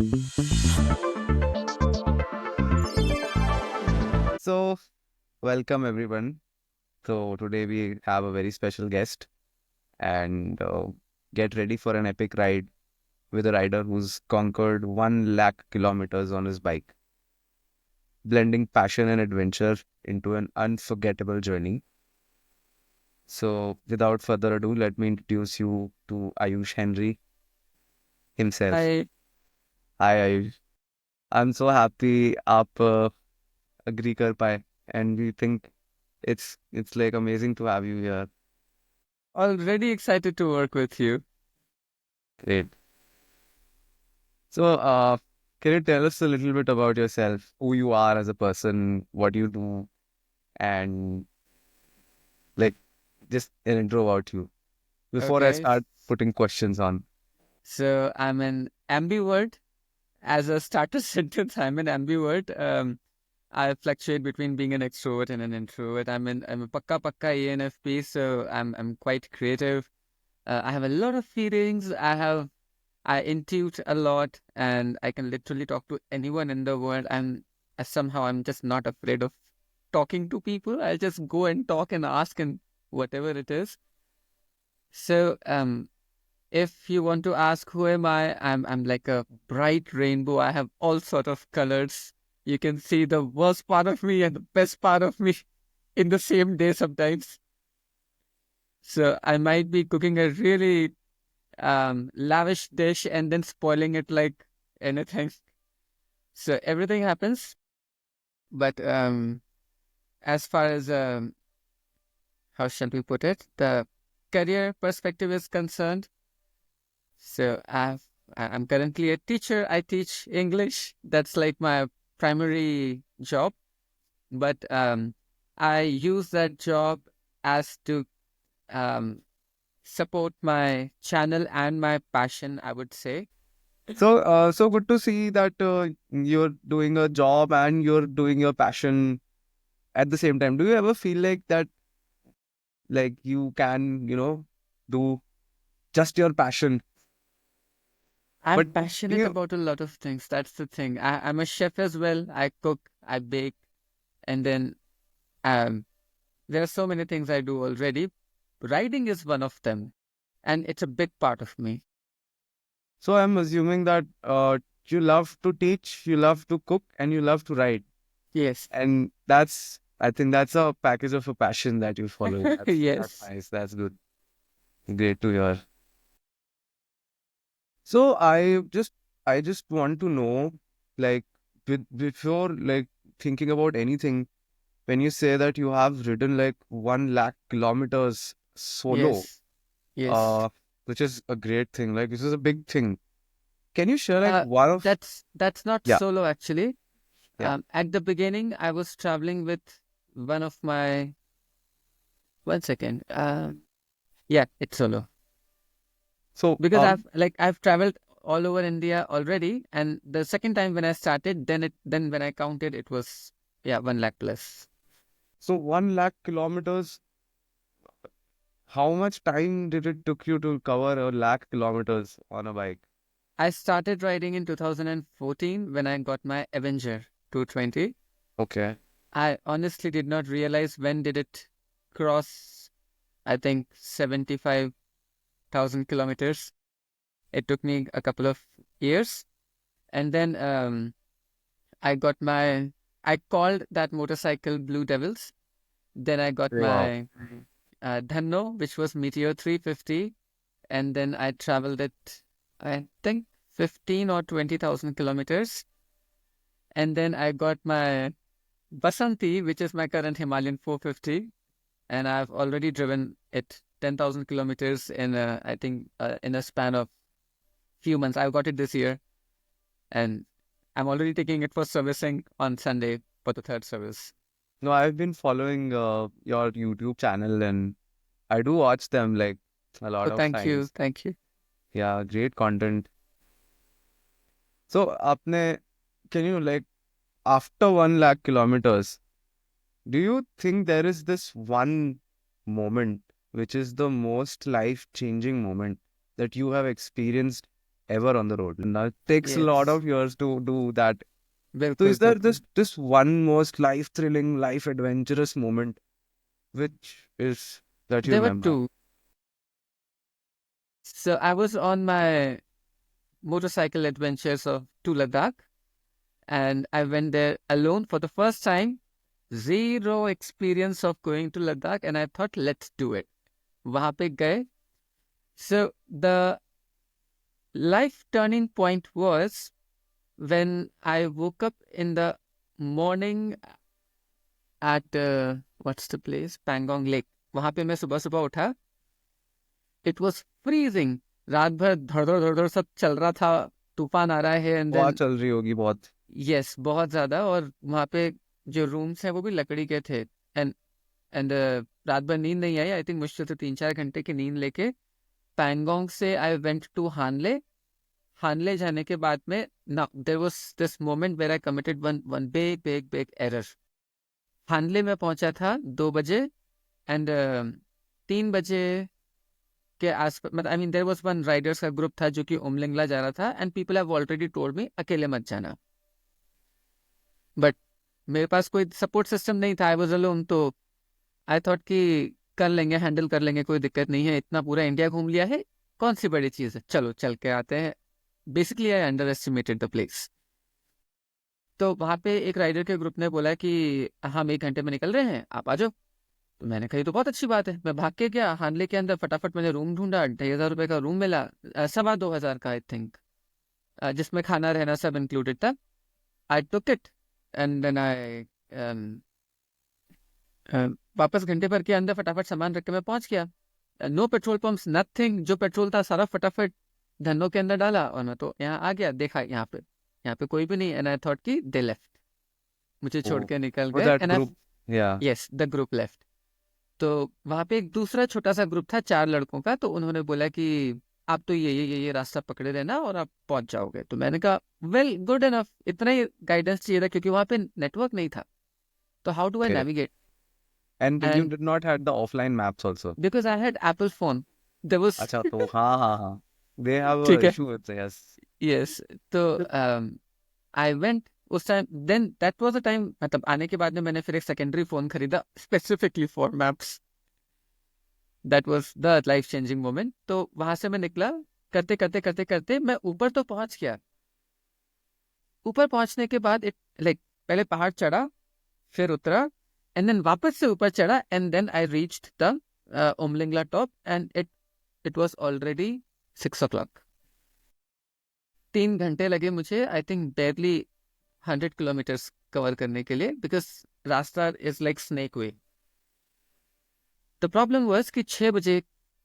So, welcome everyone. So, today we have a very special guest and get ready for an epic ride with a rider who's conquered 1 lakh kilometers on his bike, blending passion and adventure into an unforgettable journey. So, without further ado, let me introduce you to Ayush Henry himself. I Hi Ayush. I'm so happy आप agree कर पाए and we think it's like amazing to have you here. already excited to work with you. Great. So, can you tell us a little bit about yourself, who you are as a person, what you do, and like just an intro about you before I Okay. start putting questions on? So I'm an ambivert. As a starter sentence, I'm an ambivert. I fluctuate between being an extrovert and an introvert. I'm a pakka ENFP, so I'm quite creative. I have a lot of feelings. I intuit a lot, and I can literally talk to anyone in the world. And somehow I'm just not afraid of talking to people. I'll just go and talk and ask and whatever it is. So if you want to ask who am I, I'm like a bright rainbow. I have all sort of colors. You can see the worst part of me and the best part of me in the same day sometimes. So I might be cooking a really lavish dish and then spoiling it like anything. So everything happens. But as far as how shall we put it, the career perspective is concerned, so I'm currently a teacher. I teach English. That's like my primary job. But I use that job as to um, support my channel and my passion, I would say. So, so good to see that you're doing a job and you're doing your passion at the same time. Do you ever feel like that, like you can, do just your passion, I'm but do passionate you? about a lot of things. That's the thing. I'm a chef as well. I cook, I bake, and then um, there are so many things I do already. Writing is one of them, and it's a big part of me. So I'm assuming that you love to teach, you love to cook, and you love to write. Yes. And I think that's a package of a passion that you follow. That's Yes. nice. That's good. Great to hear. So I just want to know, like, before like thinking about anything, when you say that you have ridden like 1 lakh kilometers solo, Yes. Yes. uh, which is a great thing. Like, this is a big thing. Can you share like Uh, one of? that's not Yeah, solo actually. yeah. At the beginning, I was traveling with one of my. One second. Yeah, it's solo So because I've traveled all over India already, and the second time when I started, then when I counted, it was, yeah, 1 lakh plus. so 1 lakh kilometers. How much time did it took you to cover 1 lakh kilometers on a bike? I started riding in 2014 when I got my Avenger 220. Okay. I honestly did not realize when did it cross, I think, 75,000 kilometers. It took me a couple of years. And then I got my, I called that motorcycle Blue Devils. Then I got Wow. my Dhanno, which was Meteor 350. And then I traveled it, I think, 15 or 20,000 kilometers. And then I got my Basanti, which is my current Himalayan 450. And I've already driven it 10,000 kilometers in I think in a span of few months. I got it this year, and I'm already taking it for servicing on Sunday for the third service. No, I've been following your YouTube channel and I do watch them like a Oh, lot of thank you, times. thank you. Yeah, great content. So, can you like after 1 lakh kilometers, do you think there is this one moment which is the most life-changing moment that you have experienced ever on the road. Now it takes a lot Yes. of years to do that. So बिल्कुल is there बिल्कुल this one most life thrilling, life adventurous moment which is that you There were remember? two. So I was on my motorcycle adventures to Ladakh, and I went there alone for the first time. Zero experience of going to Ladakh, and I thought, let's do it. वहां पे गए. So the life turning point was when I woke up in the morning at what's the place? Pangong Lake. वहां पे मैं सुबह सुबह उठा. It was freezing. रात भर धड़ धड़ सब चल रहा था. तूफान आ रहा है, and बहुत then चल रही होगी बहुत. yes, बहुत ज्यादा. और वहां पे जो रूम्स हैं वो भी लकड़ी के थे. एंड एंड रात भर नींद नहीं आई. आई थिंक मुश्किल से 3-4 घंटे की नींद लेके पैंगोंग से आई वेंट टू हानले. हानले जाने के बाद में ना there was this moment where I committed one one big big big error. Hanle में पहुंचा था 2 बजे, एंड 3 बजे के आसपास, मतलब I mean there was one riders का ग्रुप था जो कि उमलिंगला जा रहा था, and people have already told me अकेले मत जाना. बट मेरे पास कोई सपोर्ट सिस्टम नहीं था. I was alone. तो आई थॉट कि कर लेंगे, हैंडल कर लेंगे, कोई दिक्कत नहीं है. इतना पूरा इंडिया घूम लिया है, कौन सी बड़ी चीज़ है, चलो चल के आते हैं. Basically I under estimated the place. तो वहाँ पे एक राइडर के ग्रुप ने बोला कि हम 1 घंटे में निकल रहे हैं, आप आ जाओ. तो मैंने कही तो बहुत अच्छी बात है. मैं भाग के गया हानले के अंदर. फटाफट मैंने रूम ढूंढा. 2,500 रुपये का रूम मिला. 2,200 का आई थिंक, जिसमें खाना रहना सब इंक्लूडेड था. I took it, and then I वापस घंटे भर के अंदर फटाफट सामान रख के मैं पहुंच गया. No petrol pumps, nothing. जो पेट्रोल था सारा फटाफट धनों के अंदर डाला, और मैं तो यहाँ आ गया. देखा यहाँ पे कोई भी नहीं. एंड आई थॉट कि दे लेफ्ट, मुझे छोड़ Oh, के निकल for गए. that and I group, yeah. Yes, the group left. तो वहाँ पे एक दूसरा छोटा सा ग्रुप था 4 लड़कों का. तो उन्होंने बोला कि आप तो ये रास्ता पकड़े रहना और आप पहुंच जाओगे. तो मैंने कहा वेल, गुड एनफ. इतना ही गाइडेंस चाहिए था, क्योंकि वहाँ पे नेटवर्क नहीं था. तो how do I Okay. Navigate? And you and did not had the offline maps also. Because I had Apple phone, there was अच्छा तो हाँ हाँ हाँ. They have a ठीक है. issue with yes. यस. तो आई वेंट उस time. Then that was a time, मतलब आने के बाद में मैंने फिर एक सेकेंडरी फोन खरीदा specifically for maps. That was the life changing moment. तो वहां से मैं निकला. करते करते करते करते मैं ऊपर तो पहुंच गया. ऊपर पहुंचने के बाद पहले पहाड़ चढ़ा, फिर उतरा, एंड देन वापस से ऊपर चढ़ा, and then I reached the Umlingla top, and it was already 6 o'clock. 3 घंटे लगे मुझे, I think barely 100 kilometres cover करने के लिए, बिकॉज रास्ता is like snake way. The problem was कि 6 बजे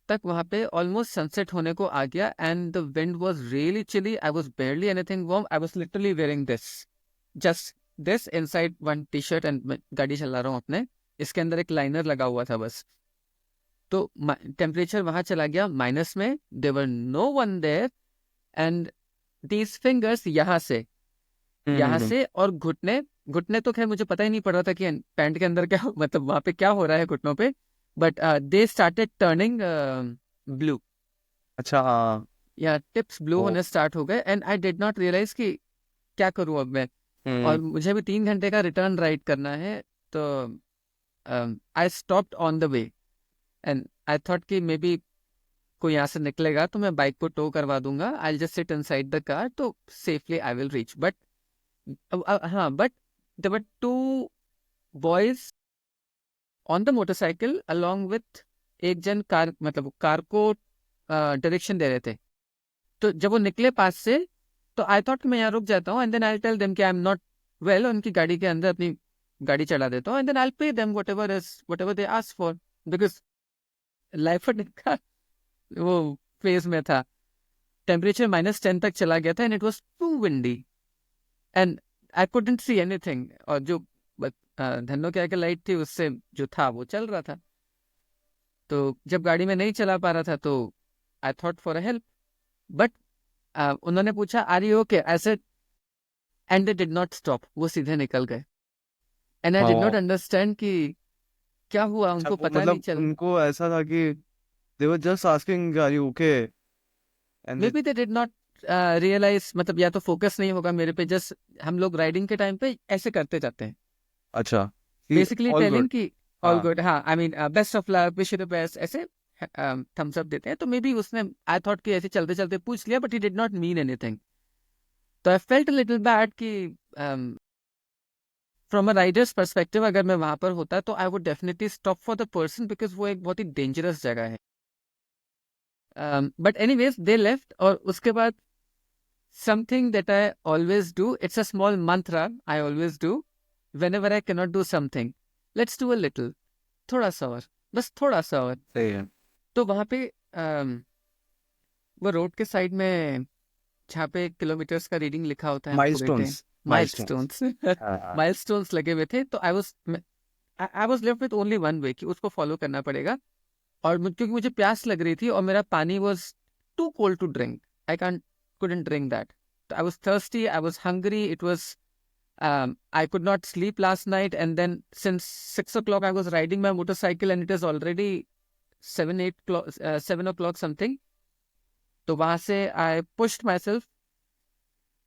तक वहां पे ऑलमोस्ट सनसेट होने को आ गया, and the wind was really chilly. I was barely anything warm. I was literally wearing just this inside one T-shirt, and गाड़ी चला रहा हूँ अपने. इसके अंदर एक लाइनर लगा हुआ था बस. तो टेम्परेचर वहां चला गया माइनस में. There no one there, and these fingers यहाँ हम्म. से और घुटने. घुटने तो खैर मुझे पता ही नहीं पड़ रहा था कि पैंट के अंदर क्या मतलब वहां पे क्या हो रहा है घुटनों पे. But they started turning blue. अच्छा हाँ. या टिप्स ब्लू ओ. होने स्टार्ट हो गए, and I did not realise कि क्या करूं अब मैं. और हम्म. मुझे भी 3 घंटे का रिटर्न राइड करना है. तो I stopped on the way, and I thought कि मे बी कोई यहाँ से निकलेगा तो मैं बाइक को टो करवा दूंगा. I just sit inside the car, तो safely I will reach. But हाँ, but there were 2 boys on the motorcycle along with एक जन कार, मतलब कार को डायरेक्शन दे रहे थे. तो जब वो निकले पास से, तो आई थॉट कि मैं यहाँ रुक जाता हूँ, and then I tell them कि आई एम नॉट वेल. उनकी गाड़ी के अंदर अपनी गाड़ी चढ़ा देता हूँ, and then I pay them whatever they ask for, because life का वो फेज में था. टेम्परेचर -10 तक चला गया था, and it was too windy, and I couldn't see anything. और जो धन्नो क्या की लाइट थी, उससे जो था वो चल रहा था. तो जब गाड़ी में नहीं चला पा रहा था, तो I thought for a help. But उन्होंने पूछा are you okay, I said, and they did not stop. वो सीधे निकल गए, एंड आई डिड नॉट हाँ. अंडरस्टैंड कि क्या हुआ. अच्छा उनको वो पता नहीं मतलब चल. उनको ऐसा था कि they were just asking are you okay and may they be they did not realise, मतलब या तो फोकस नहीं होगा मेरे पे, जस्ट हम लोग राइडिंग के टाइम पे ऐसे करते जाते हैं, अच्छा, कि बेसिकली ऑल टेलिंग गुड। कि ऑल हाँ, गुड, हाँ, I mean best of luck, wish you the best, ऐसे थम्स अप देते हैं। तो मे बी उसने, आई थॉट कि ऐसे चलते चलते पूछ लिया, but he did not mean anything. तो आई फेल्ट लिटिल बैड कि फ्रॉम अ राइडर्स पर्सपेक्टिव अगर मैं वहां पर होता तो I would definitely stop for the person, because वो एक बहुत ही डेंजरस जगह है। बट एनीवेज दे लेफ्ट, और उसके बाद something that I always do, it's a small mantra I always do whenever I cannot do something, let's do a little, थोड़ा सा और, बस थोड़ा सा और। सही है। तो वहां पे वो रोड के साइड में जहाँ पे किलोमीटर्स का रीडिंग लिखा होता है, आपको देते हैं माइलस्टोन्स, माइलस्टोन्स। माइलस्टोन्स, हाँ, माइलस्टोन्स लगे हुए थे। तो आई was left with only one way कि उसको फॉलो करना पड़ेगा। और क्योंकि मुझे प्यास लग रही थी और मेरा पानी was too cold to drink, I can't couldn't drink that. I was thirsty, I was hungry, it was I could not sleep last night, and then since 6 o'clock I was riding my motorcycle and it is already 7 o'clock 7 o'clock something. तो वहां से I pushed myself,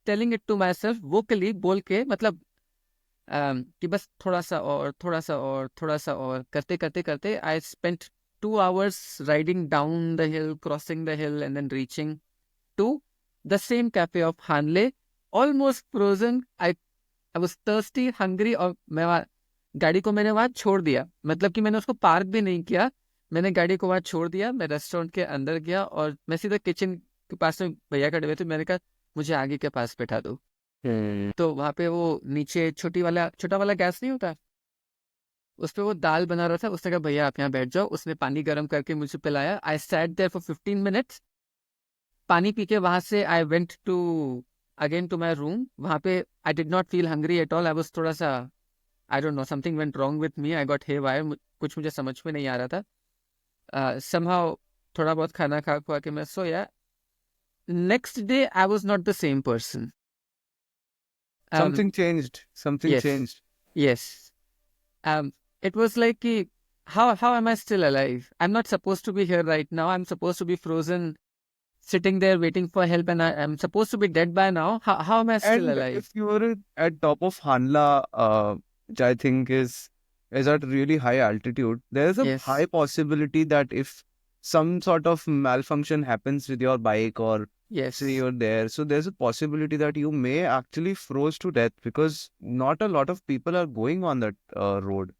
telling it to myself vocally, बोल के, मतलब कि बस थोड़ा सा और, थोड़ा सा और, थोड़ा सा और, करते करते करते I spent 2 hours riding down the hill, crossing the hill, and then reaching to the same cafe of Hanle, almost frozen. I was thirsty, hungry, और मैं गाड़ी को मैंने वहां छोड़ दिया, मतलब कि मैंने उसको पार्क भी नहीं किया, मैंने गाड़ी को वहां छोड़ दिया। मैं रेस्टोरेंट के अंदर गया और मैं सीधा किचन के पास में भैया खड़े हुए थे, मैंने कहा मुझे आगे के पास बैठा दो। हम्म। तो वहां पे वो नीचे छोटा वाला गैस नहीं होता, उस पे वो दाल बना रहा था। उसने कहा भैया आप यहाँ बैठ जाओ, उसने पानी गर्म करके मुझे पिलाया। I sat there for 15 minutes, पानी पी के वहां से I went to again to my room. वहां पे I did not feel hungry at all, I was थोड़ा सा, I don't know, something went wrong with me, I got haywire, कुछ मुझे समझ में नहीं आ रहा था। समहाउ थोड़ा बहुत खाना खा खुआ के मैं सोया। Next day I was not the same person. Something changed, something yes, changed. Yes, it was like कि how am I still alive? I'm not supposed to be here right now. I'm supposed to be frozen, sitting there waiting for help, and I'm supposed to be dead by now. How am I still And alive? if you were at top of Hanla, which I think is at really high altitude, there is a Yes, high possibility that if some sort of malfunction happens with your bike, or say yes. you're there, so there's a possibility that you may actually froze to death, because not a lot of people are going on that road.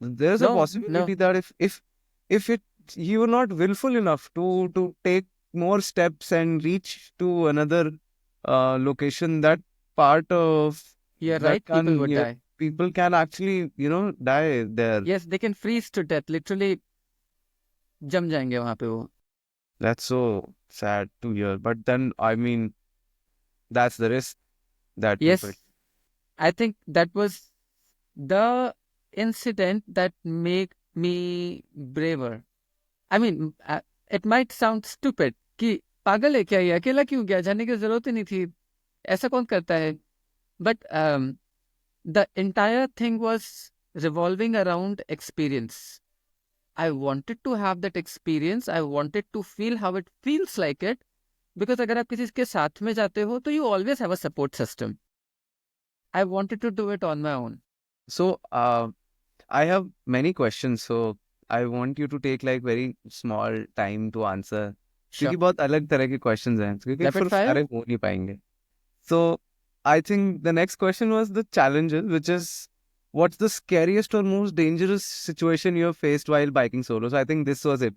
There's a No, no. possibility that if it you were not willful enough to take more steps and reach to another location, that part of You're that right. People can, would yeah, die. people can actually die there. Yes, they can freeze to death. Literally, जम जाएंगे वहां पे वो. That's so sad to hear. But then, I mean, that's the risk that people. Yes, I think that was the incident that made me braver. I mean, it might sound stupid कि पागल है क्या ये, अकेला क्यों गया, जाने की जरूरत ही नहीं थी, ऐसा कौन करता है. But the entire thing was revolving around experience. I wanted to have that experience. I wanted to feel how it feels like it. Because अगर आप किसी के साथ में जाते हो तो you always have a support system. I wanted to do it on my own. So, I have many questions. So, I want you to take like very small time to answer. क्योंकि Sure. बहुत अलग तरह के questions हैं, क्योंकि Rapid फिर fire? सारे हो नहीं पाएंगे. So, I think the next question was the challenges, which is what's the scariest or most dangerous situation you have faced while biking solo? So, I think this was it.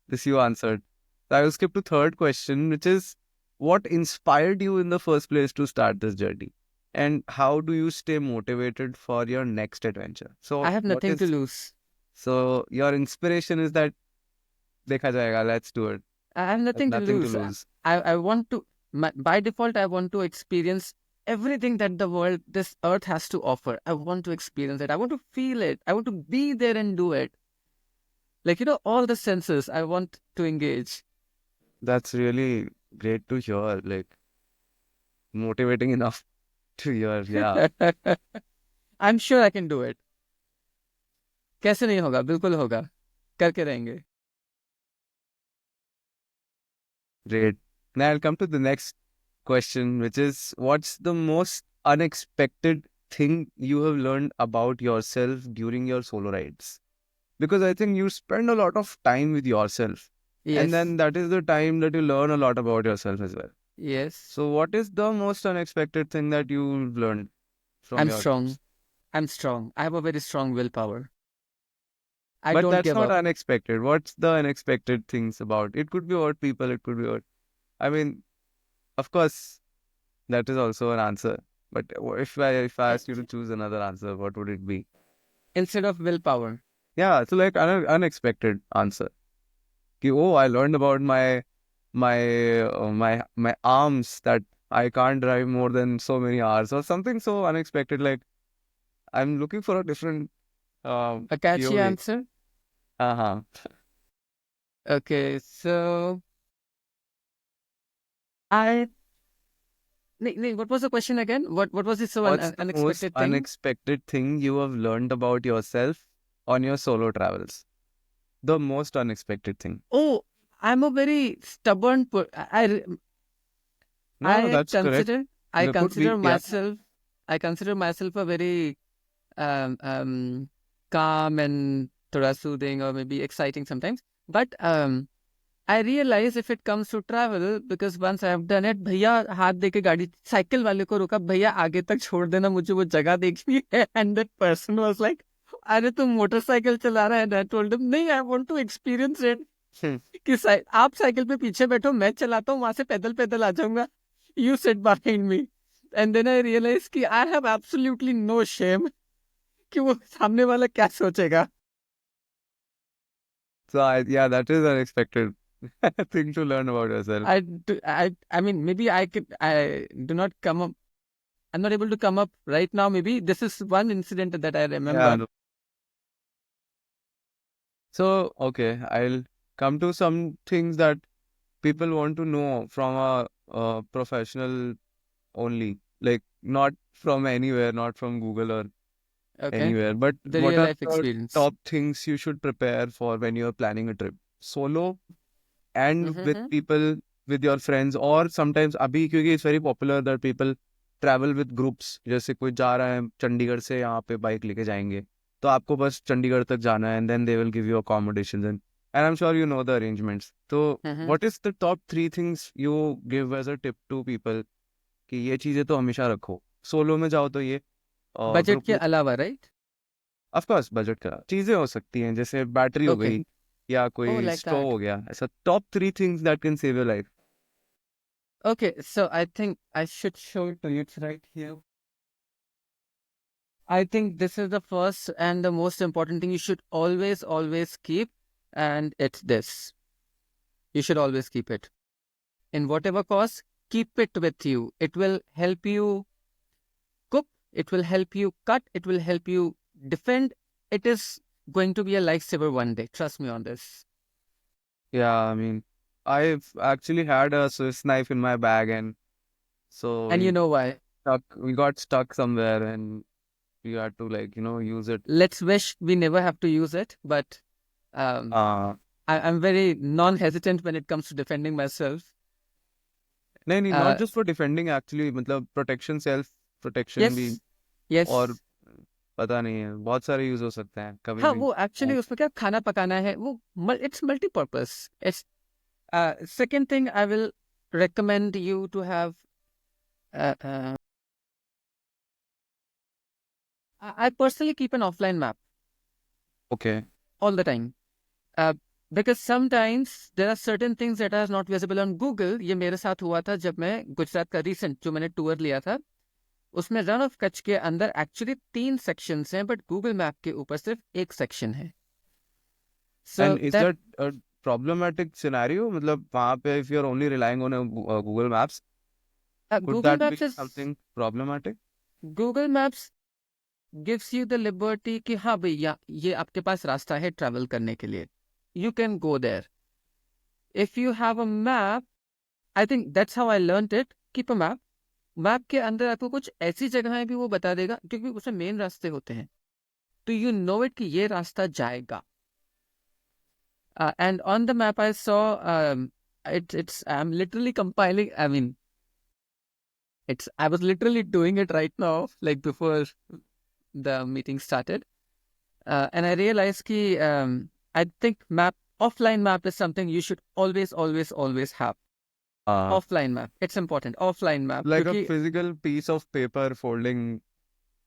This you answered. So, I will skip to third question, which is what inspired you in the first place to start this journey? And how do you stay motivated for your next adventure? I So, have what nothing to is lose. so your inspiration is that देखा जाएगा, let's do it. I have There's nothing to nothing to lose. lose. I want to, by default, I want to experience everything that the world, this earth has to offer. I want to experience it. I want to feel it. I want to be there and do it. Like, all the senses I want to engage. That's really great to hear. Like motivating enough to hear. Yeah, I'm sure I can do it. कैसे नहीं होगा, बिल्कुल होगा, करके रहेंगे. great. Now I'll come to the next question, which is, what's the most unexpected thing you have learned about yourself during your solo rides? Because I think you spend a lot of time with yourself, and Yes, then that is the time that you learn a lot about yourself as well. yes. So, what is the most unexpected thing that you learned from I'm your strong. trips? I'm strong. I have a very strong willpower. I But don't that's give not up. unexpected. What's the unexpected things about? It could be about people, it could be about, I mean, of course, that is also an answer. But if I Eh, asked you to choose another answer, what would it be? Instead of willpower. Yeah, so like unexpected answer. Ki, oh, I learned about my arms that I can't drive more than so many hours or something so unexpected. Like I'm looking for a different A catchy POV. answer. Uh-huh. Okay, so I. What was the question again? What was it so What's the most unexpected thing? unexpected thing you have learned about yourself on your solo travels? The most unexpected thing. Oh, I'm a very stubborn. No, no, I that's correct. consider I There could be, consider yeah. myself I consider myself a very um, um, calm and थोड़ा soothing or maybe exciting sometimes. But I realize if it comes to travel, because once I have done it, भैया हाथ दे के गाड़ी cycle वाले को रोका, भैया आगे तक छोड़ देना, मुझे वो जगह देखनी है. And that person was like, अरे तुम मोटरसाइकिल चला रहा है ना. I told him नहीं, I want to experience it. कि आप साइकिल पे पीछे बैठो, मैं चलाता हूँ, वहां से पैदल पैदल आ जाऊंगा. You sit behind me. And then I realized कि I have absolutely no shame कि वो सामने वाला क्या सोचेगा. So yeah, that is unexpected thing to learn about yourself. I mean, maybe I do not come up. I'm not able to come up right now. Maybe this is one incident that I Yeah. remember. No. So okay, I'll come to some things that people want to know from a professional only, like not from anywhere, not from Google or Okay. anywhere. But The what real are life the experience. top things you should prepare for when you're planning a trip? Solo and with Mm-hmm. people, with your friends, or sometimes अभी क्योंकि it's very popular that people travel with groups. जैसे कोई जा रहा है चंडीगढ़ से यहाँ पे बाइक लेके जाएंगे, तो आपको बस चंडीगढ़ तक जाना है and then they will give you accommodations and I'm sure you know the arrangements. So Mm-hmm. what is the top 3 things you give as a tip to people कि ये चीजें तो हमेशा रखो? सोलो में जाओ तो ये, और बजट ग्रुप के में अलावा, राइट? ऑफ कोर्स बजट का चीजें हो सकती हैं, जैसे बैटरी हो ओके. गई या Oh, कोई like स्टोव that. हो गया, ऐसा top 3 things that can save your life. Okay, so I think I should show it to you. It's right here. I think this is the first and the most important thing you should always keep, and it's this. You should always keep it. In whatever cost, keep it with you. It will help you cook, it will help you cut, it will help you defend. It is going to be a lifesaver one day. Trust me on this. Yeah, I mean, I've actually had a Swiss knife in my bag, and so And you know why? we got stuck somewhere, and we had to use it. Let's wish we never have to use it, but um, uh I'm very non-hesitant when it comes to defending myself. नहीं नहीं, not Uh, just for defending actually, मतलब protection, self protection भी. yes, और yes. पता नहीं है, बहुत सारे यूज हो सकते हैं कभी हाँ, भी. वो एक्चुअली उसमें क्या खाना पकाना है, वो it's multipurpose. It's second thing I will recommend you to have. Uh, uh, I personally keep an offline map Okay. all the time. Uh, because sometimes there are certain things that are not visible on Google. ये मेरे साथ हुआ था जब मैं गुजरात का recent जो मैंने टूर लिया था, उसमें रन ऑफ कच्छ के अंदर एक्चुअली 3 सेक्शंस हैं, बट गूगल मैप के ऊपर सिर्फ 1 सेक्शन है. So And is that that a problematic scenario? मतलब वहाँ पे if you're only relying on a Google Maps, could Google that be Maps is something problematic? Google Maps gives you the liberty कि हाँ भैया ये आपके पास रास्ता है ट्रैवल करने के लिए. You can go there. If you have a map, I think that's how I learned it. Keep a map. Map के अंदर आपको कुछ ऐसी जगहें भी वो बता देगा क्योंकि उसमें मेन रास्ते होते हैं, तो यू नो इट कि ये रास्ता जाएगा. And on the map I saw it's I'm literally compiling, I mean, I was literally doing it right now, like before the meeting started. And I realized कि I think offline map is something you should always have. हाँ, Offline map, it's important. Offline map, like a क्योंकि physical piece of paper folding,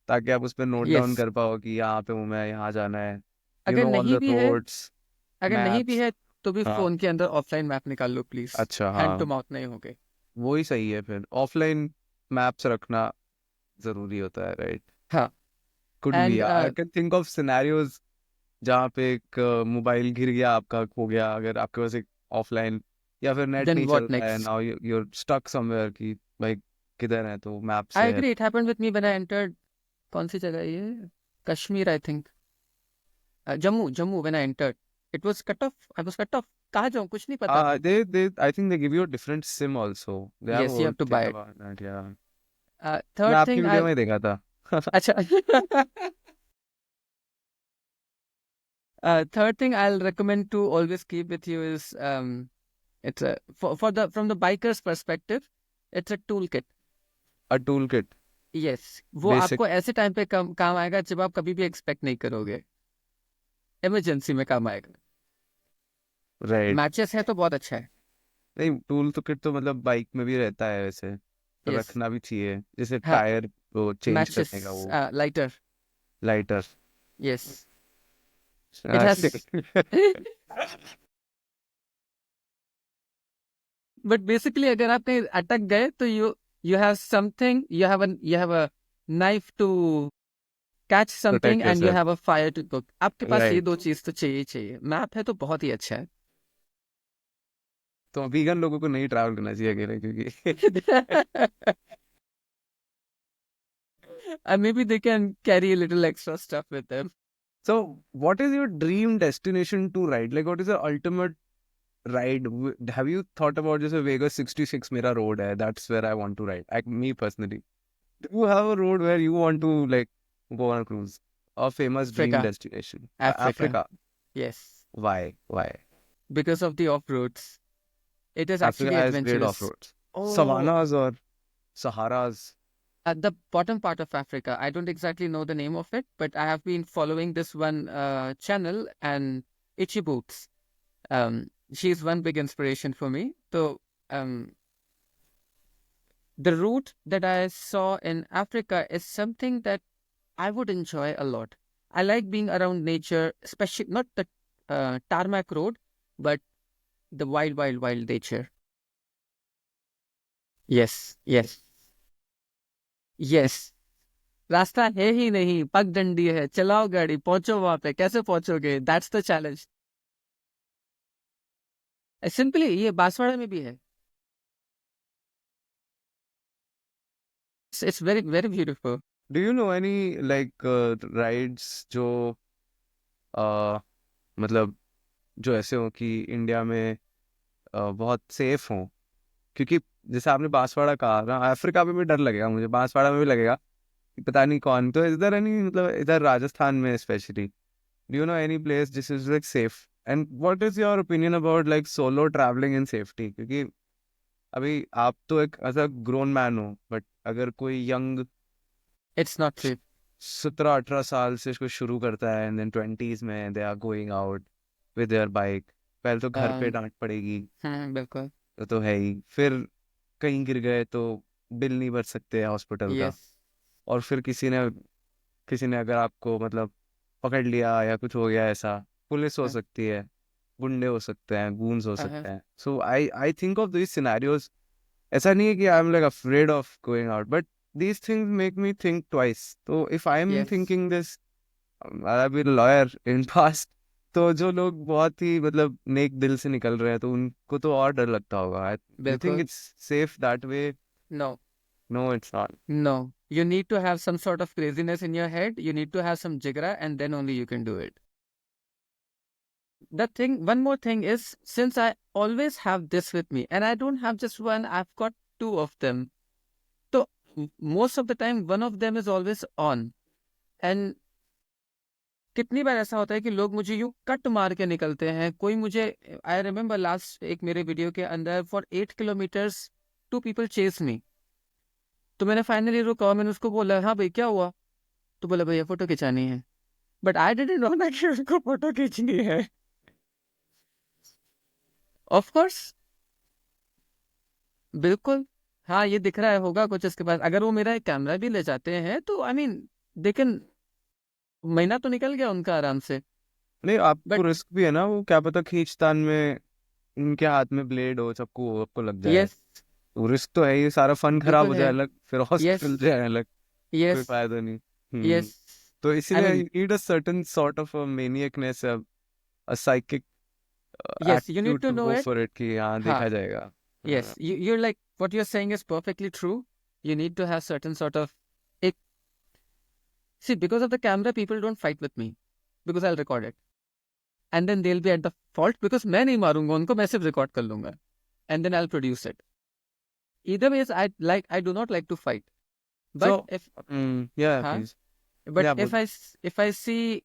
ताकि आप उस पर note down yes, कर पाओ कि यहाँ पे हूँ मैं, यहाँ जाना है, यू अगर नो ऑल नहीं द भी है रोड्स, अगर नहीं भी मैप्स। है तो भी हाँ, फोन के अंदर ऑफलाइन मैप निकाल लो प्लीज. अच्छा, हैंड टू हाँ, माउथ नहीं होगे. वही सही है फिर, ऑफलाइन मैप्स रखना जरूरी होता है, राइट? हाँ. Could be, and I can think of scenarios जहाँ पे एक मोबाइल गिर गया आपका, खो गया, अगर आपके पास एक ऑफलाइन या फिर नेट देन नहीं चल व्हाट रहा है, next. Now you're stuck somewhere कि भाई किधर है, तो मैप आई से है। Agree, it happened with me when I entered. कौन सी जगह है ये? Kashmir I think. Jammu when I entered it was cut off. I was cut off. कहाँ जाऊँ कुछ नहीं पता. They I think they give you a different SIM also. They have a Yes, you whole have to thing buy it. about that, yeah. मैं Third आपकी thing video I'll. में ही देखा था। अच्छा. Third thing I'll recommend to always keep with you is it's a for the from the biker's perspective, it's a toolkit. A toolkit, Yes, वो basic, आपको ऐसे time पे काम आएगा जब आप कभी भी एक्सपेक्ट नहीं करोगे. इमरजेंसी में काम आएगा. right? मैचेस है तो बहुत अच्छा है. नहीं, टूल तो किट तो मतलब बाइक में भी रहता है वैसे, यस. रखना भी चाहिए, जैसे हाँ. टायर वो चेंज मैचेस. करने का, वो lighter. Lighter. Yes. It has. But basically अगर आप कहीं अटक गए तो you have something. You have a knife to catch something protect and you yourself, have a fire to cook. आपके पास ये राइट? दो चीज तो चाहिए ही चाहिए. मैप है तो बहुत ही अच्छा तो वीगन लोगों को नहीं ट्रैवल करना चाहिए अकेले, क्योंकि है. And maybe they can carry a little extra stuff with them. so what is your dream destination to ride? Like, what is the ultimate ride? Have you thought about just a Vegas 66 मेरा road है, that's where I want to ride, like me personally? Do you have a road where you want to like go on a cruise? A famous dream Africa. destination? Africa. Africa. Yes. Why? Why? Because of the off-roads. It is Africa actually has great adventurous. off-roads. Oh, Savannas or Saharas. at the bottom part of Africa. I don't exactly know the name of it, but I have been following this one channel and Itchy Boots. She's one big inspiration for me. So the route that I saw in Africa is something that I would enjoy a lot. I like being around nature, especially not the tarmac road, but the wild nature. Yes, yes, yes. रास्ता है ही नहीं, पगडंडी है. चलाओ गाड़ी, पहुंचो वहां पे. कैसे पहुंचोगे? That's the challenge. सिंपली ये बांसवाड़ा में भी है. It's very very beautiful. Do you know any like rides जो मतलब जो ऐसे हो कि इंडिया में बहुत सेफ हो? क्योंकि जैसे आपने बांसवाड़ा कहा ना, अफ्रीका में भी डर लगेगा मुझे, बांसवाड़ा में भी लगेगा कि पता नहीं कौन, तो इधर नहीं, मतलब इधर राजस्थान में specially, do you know any place this is like safe? And what is your opinion about like solo travelling in safety? क्योंकि अभी आप तो एक ऐसा ग्रोन मैन हो, बट अगर कोई यंग इट्स नॉट सेफ. 17-18 साल से इसको शुरू करता है, एंड देन 20s में they are going out with their bike, पहले तो घर पे डांट पड़ेगी, बिल्कुल. तो है ही, फिर कहीं गिर गए तो बिल नहीं भर सकते हॉस्पिटल का, यस. और फिर किसी ने अगर आपको मतलब पकड़ लिया या कुछ हो गया ऐसा, पुलिस हो सकती है, गुंडे हो सकते हैं, गूंस हो सकते हैं, so I think of this scenarios. ऐसा नहीं है कि I am like afraid of going out, but these things make me think twice. So if I'm yes. thinking this, I've been a lawyer in past, तो जो लोग बहुत ही मतलब नेक दिल से निकल रहे हैं, तो उनको तो और डर लगता होगा. You think बिल्कुल. it's safe that way? No. No, it's not. No. You need to have some sort of craziness in your head. You need to have some jigra, and then only you can do it. One more thing is, since I always have this with me, and I don't have just one, I've got two of them. So most of the time, one of them is always on. And कितनी बार ऐसा होता है कि लोग मुझे यूं cut मार के निकलते हैं. कोई मुझे, आई रिमेम्बर लास्ट एक मेरे वीडियो के अंदर, for 8 kilometers 2 people chase me. तो मैंने फाइनली रुका, मैंने उसको बोला हाँ भाई क्या हुआ, तो बोला भैया फोटो खिंचानी है, बट आई डिडंट नो ना कि उनको फोटो खींचनी है। ऑफ कोर्स, बिल्कुल, हाँ ये दिख रहा है होगा कुछ इसके पास, अगर वो मेरा एक कैमरा भी ले जाते हैं तो आई मीन दे कैन, महीना तो निकल गया उनका आराम से। नहीं, आपको बट रिस्क भी है ना, वो क्या पता खींचतान में उनके हाथ में ब्लेड हो, सबको आपको लग जाए। यस, तो रिस्क तो है, ये सारा फन खराब बिल्कुल हो है। जाए अलग, फिर यस, हॉस्पिटल जाए अलग, कोई यस, फायदा नहीं। यस, तो आई इसीलिए mean you need a certain sort of a maniacness, a psychic yes, you need attitude to to know go it. for it कि हाँ हाँ, देखा जाएगा। yes, you're like what you're saying is perfectly true. You need to have certain sort of एक, see because of the camera people don't fight with me because I'll record it and then they'll be at the fault because मैं नहीं मारूंगा उनको, मैं सिर्फ record कर लूंगा and then I'll produce it. Either ways I do not like to fight, but So, if yeah, हाँ, please. but Yeah, but if I see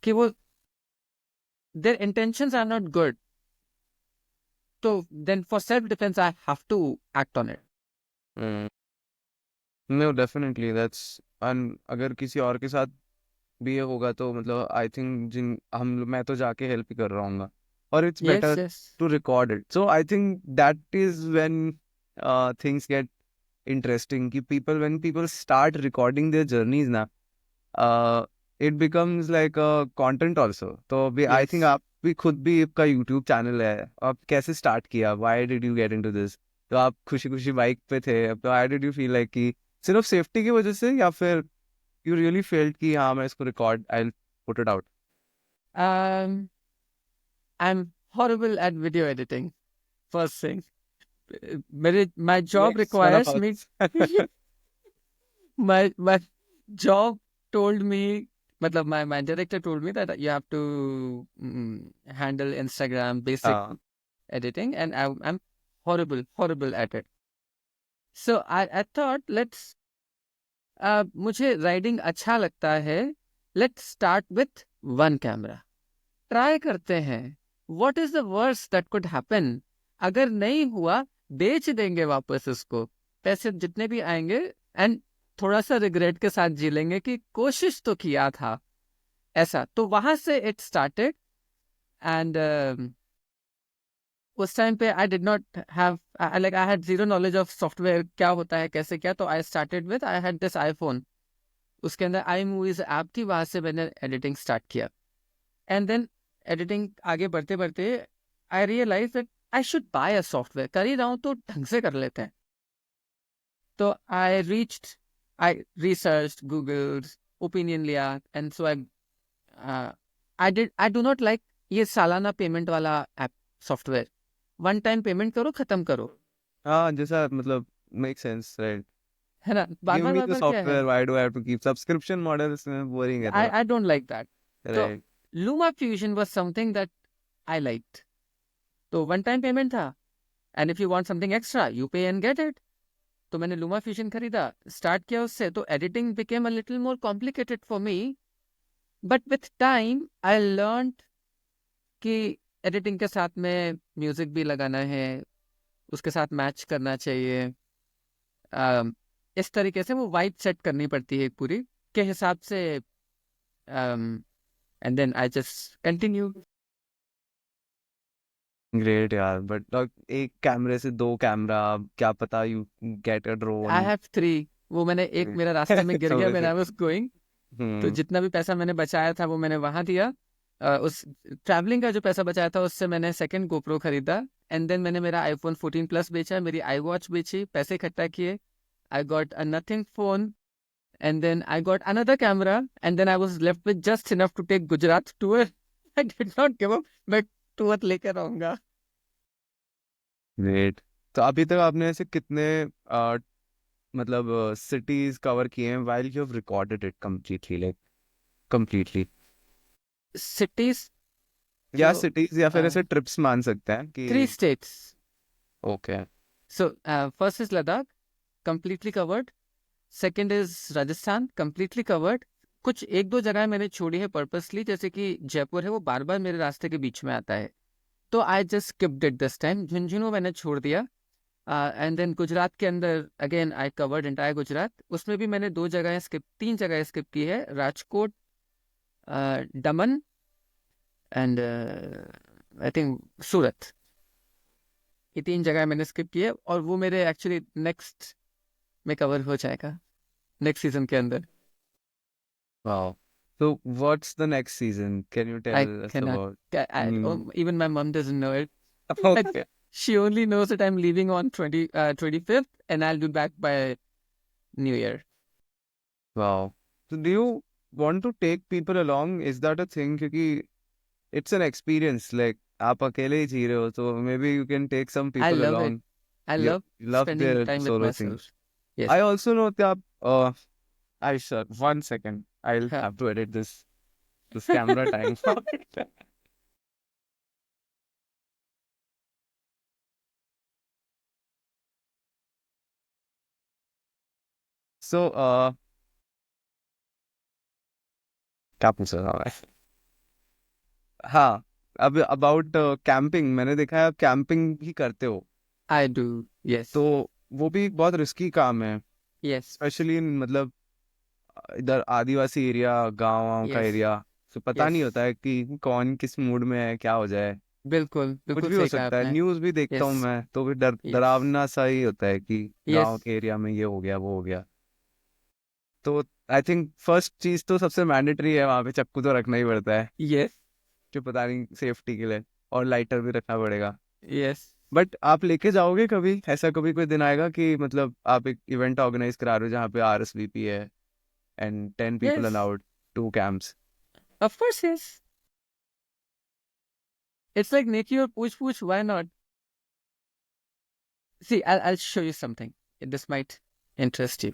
कि वो their intentions are not good, so then for self defense I have to act on it. no, definitely that's, and अगर किसी और के साथ भी ये होगा तो मतलब आई थिंक जिन हम मैं तो जाके हेल्प ही कर रहा हूँ, और it's Yes, better yes, to record it. So I think that is when things get interesting कि when people start recording their journeys ना, it becomes like a content also। तो अभी आई थिंक yes. आप भी खुद भी आपका YouTube channel है, आप कैसे स्टार्ट किया, why did you get into this? तो आप खुशी खुशी बाइक पे थे, तो why did you feel like कि सिर्फ सेफ्टी की वजह से, या फिर यू रियली फेल्ट कि हाँ मैं इसको record, I put it out? Um, I'm horrible at video editing. First thing, my job Yes, one of requires me. us. My job told me, मतलब my director told me that you have to handle Instagram basic हाँ, editing, and I'm horrible at it. So I thought let's मुझे riding अच्छा लगता है, let's start with one camera. Try करते हैं, what is the worst that could happen, अगर नहीं हुआ बेच देंगे वापस उसको, पैसे जितने भी आएंगे, एंड थोड़ा सा रिग्रेट के साथ जी लेंगे कि कोशिश तो किया था। ऐसा, तो वहां से इट स्टार्टेड, एंड उस टाइम पे I did not have, like I had zero knowledge of software क्या होता है कैसे क्या, तो I started with, I had this iPhone, उसके अंदर आई मूवीज ऐप थी, वहां से मैंने एडिटिंग स्टार्ट किया, एंड देन एडिटिंग आगे बढ़ते बढ़ते I realize that I should buy a software, कर ही रहा हूँ तो ढंग से कर लेते हैं। तो आई रिसर्च गूगल, ओपिनियन लिया, and so I do not like ये सालाना पेमेंट वाला app software, one time payment करो खत्म करो, हाँ जैसा मतलब मेक सेंस, राइट? है ना, बार give bar me bar the बार क्या है, software, why do I have to keep subscription model, इसमें बोरिंग है थोड़ा। I don't like that. तो right. LumaFusion was something that I liked, तो वन टाइम पेमेंट था, and if you want something extra you pay and get it. तो मैंने LumaFusion खरीदा, start किया उससे, तो editing became a little more complicated for me, but with time I learn कि editing के साथ में म्यूजिक भी लगाना है, उसके साथ मैच करना चाहिए, इस तरीके से वो वाइब सेट करनी पड़ती है पूरी के हिसाब से, and then I just continue. Great यार, बट एक कैमरे से दो कैमरा, क्या पता you get a I drone. Have 3, वो मैंने एक मेरा रास्ते में गिर गया, मैंने आई वाज गोइंग, तो हम्म। जितना भी पैसा मैंने बचाया था वो मैंने वहां दिया, उस ट्रैवलिंग का जो पैसा बचाया था उससे मैंने सेकंड गोप्रो खरीदा, एंड देन मैंने मेरा आईफोन 14 प्लस बेचा, मेरी आई वॉच बेची, पैसे इकट्ठा किए, I got a Nothing phone, and then I got another camera, and then I was left with just enough to take Gujarat tour. I did not give up, मैं tour लेकर आऊंगा। Great. तो अभी तक आपने ऐसे कितने मतलब सिटीज कवर किए हैं while you have recorded it completely, like completely? Cities, या तो सिटीज या फिर ऐसे ट्रिप्स मान सकते हैं 3 कि? states. Okay. So first is Ladakh, completely covered. Second is Rajasthan, completely covered. कुछ एक दो जगह मैंने छोड़ी है पर्पसली, जैसे कि जयपुर है, वो बार बार मेरे रास्ते के बीच में आता है, तो I just skipped it this time. Jhunjhunu मैंने छोड़ दिया, एंड देन गुजरात के अंदर again I covered entire Gujarat. उसमें भी मैंने 3 जगह स्किप की है, राजकोट, दमन एंड आई थिंक सूरत. ये 3 जगह मैंने स्किप की है और वो मेरे एक्चुअली नेक्स्ट में कवर हो जाएगा नेक्स्ट सीजन के अंदर. Wow. So what's the next season? Can you tell I us cannot. about? Even my mom doesn't know it. Okay. She only knows that I'm leaving on 25th and I'll be back by New Year. Wow. So do you want to take people along? Is that a thing? क्योंकि it's an experience. Like आप अकेले ही जी रहे हो, so maybe you can take some I people love it. along. I You love love spending their time with solo thing. myself. Yes. I also know that Aisha, 1 second. I'll Huh. have to edit this camera time. So क्या पूछ रहा था मैं? हाँ, अब about camping मैंने देखा है आप कैंपिंग भी करते हो, I do. Yes. तो वो भी बहुत रिस्की काम है, Yes. स्पेशली मतलब इधर आदिवासी एरिया, गाँव का Yes. एरिया, तो पता नहीं Yes. होता है कि कौन किस मूड में है, क्या हो जाए, बिल्कुल कुछ बिल्कुल भी हो सही कहा सकता है। आपने. न्यूज़ भी देखता हूँ Yes. मैं, तो भी Yes. डरावना सा ही होता है कि गांव Yes. के एरिया में ये हो गया वो हो गया। तो आई थिंक फर्स्ट चीज तो सबसे मैंडेटरी है, वहां पे चक्कू तो रखना ही पड़ता है, Yes. कि पता नहीं सेफ्टी के लिए, और लाइटर भी रखना पड़ेगा। Yes. बट आप लेके जाओगे कभी, ऐसा कभी कोई दिन आएगा कि मतलब आप एक इवेंट ऑर्गेनाइज करा रहे हो जहाँ पे RSVP है and 10 people Yes. allowed, 2 camps? Of course, yes. It's like Nikki or Pooch Pooch. Why not? See, I'll show you something. This might interest you.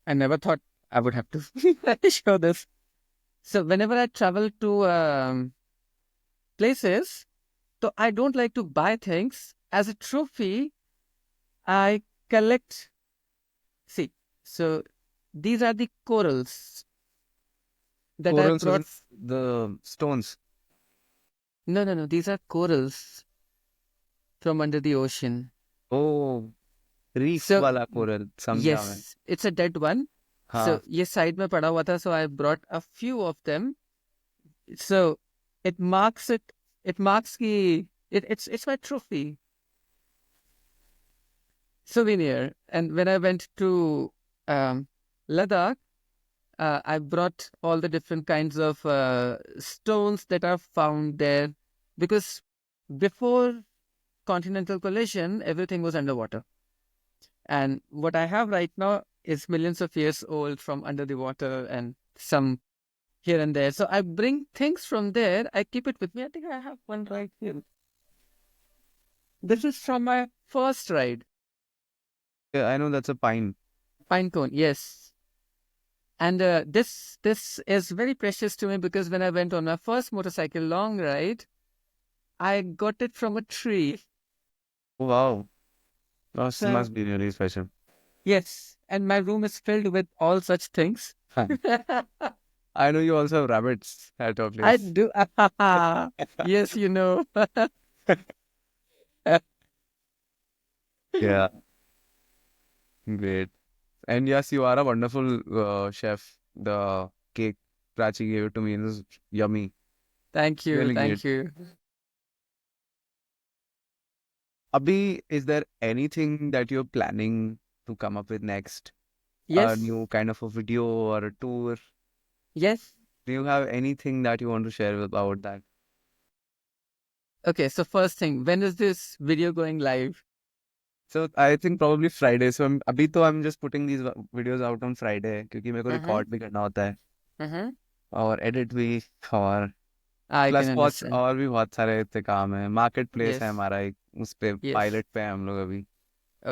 I never thought I would have to show this. So whenever I travel to places, so I don't like to buy things as a trophy. I collect. See, so these are the corals that I Corals brought. is the stones. No, no, no. These are corals from under the ocean. Oh, reef So वाला coral समझा मैं। yes, it's a dead one. So हाँ, ये side में पड़ा हुआ था. So I brought a few of them. So it marks it. It marks it's my trophy souvenir. And when I went to Ladakh, I brought all the different kinds of stones that are found there, because before continental collision, everything was underwater. And what I have right now is millions of years old from under the water and some here and there. So I bring things from there. I keep it with me. I think I have one right here. This is from my first ride. I know that's a pine. Pine cone, yes. And this is very precious to me because when I went on my first motorcycle long ride, I got it from a tree. Oh, wow, that So must be really special. yes, and my room is filled with all such things. I know you also have rabbits at your I place. do. Yes, you know. Yeah, great. And yes, you are a wonderful chef. The cake Prachi gave it to me, it was yummy. Thank you. Really Thank great. you. Abhi, is there anything that you're planning to come up with next? A Yes. new kind of a video or a tour? Yes. Do you have anything that you want to share about that? Okay. So first thing, when is this video going live? So I think probably Friday. So अभी तो I'm just putting these videos out on Friday क्योंकि मेरे को Uh-huh. Record भी करना होता है Uh-huh. और एडिट भी, और I प्लस can बहुत understand. और भी बहुत सारे इतने काम है। मार्केट प्लेस है Yes. हमारा एक, उस पे Yes. पायलट पे है हम लोग अभी,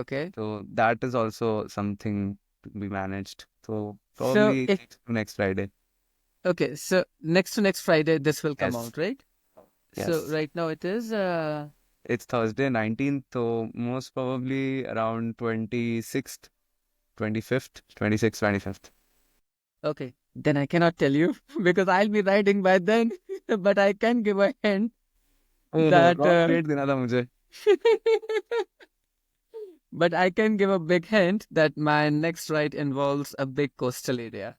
Okay. तो that is also something to be managed, तो So probably if next Friday. okay, so next to next Friday this will come Yes. out, right? So Yes. right now it is It's Thursday 19th, so most probably around 26th, 25th, 26th, 25th. Okay, then I cannot tell you because I'll be riding by then. But I can give a hint that. Wrong date देना था मुझे. But I can give a big hint that my next ride involves a big coastal area.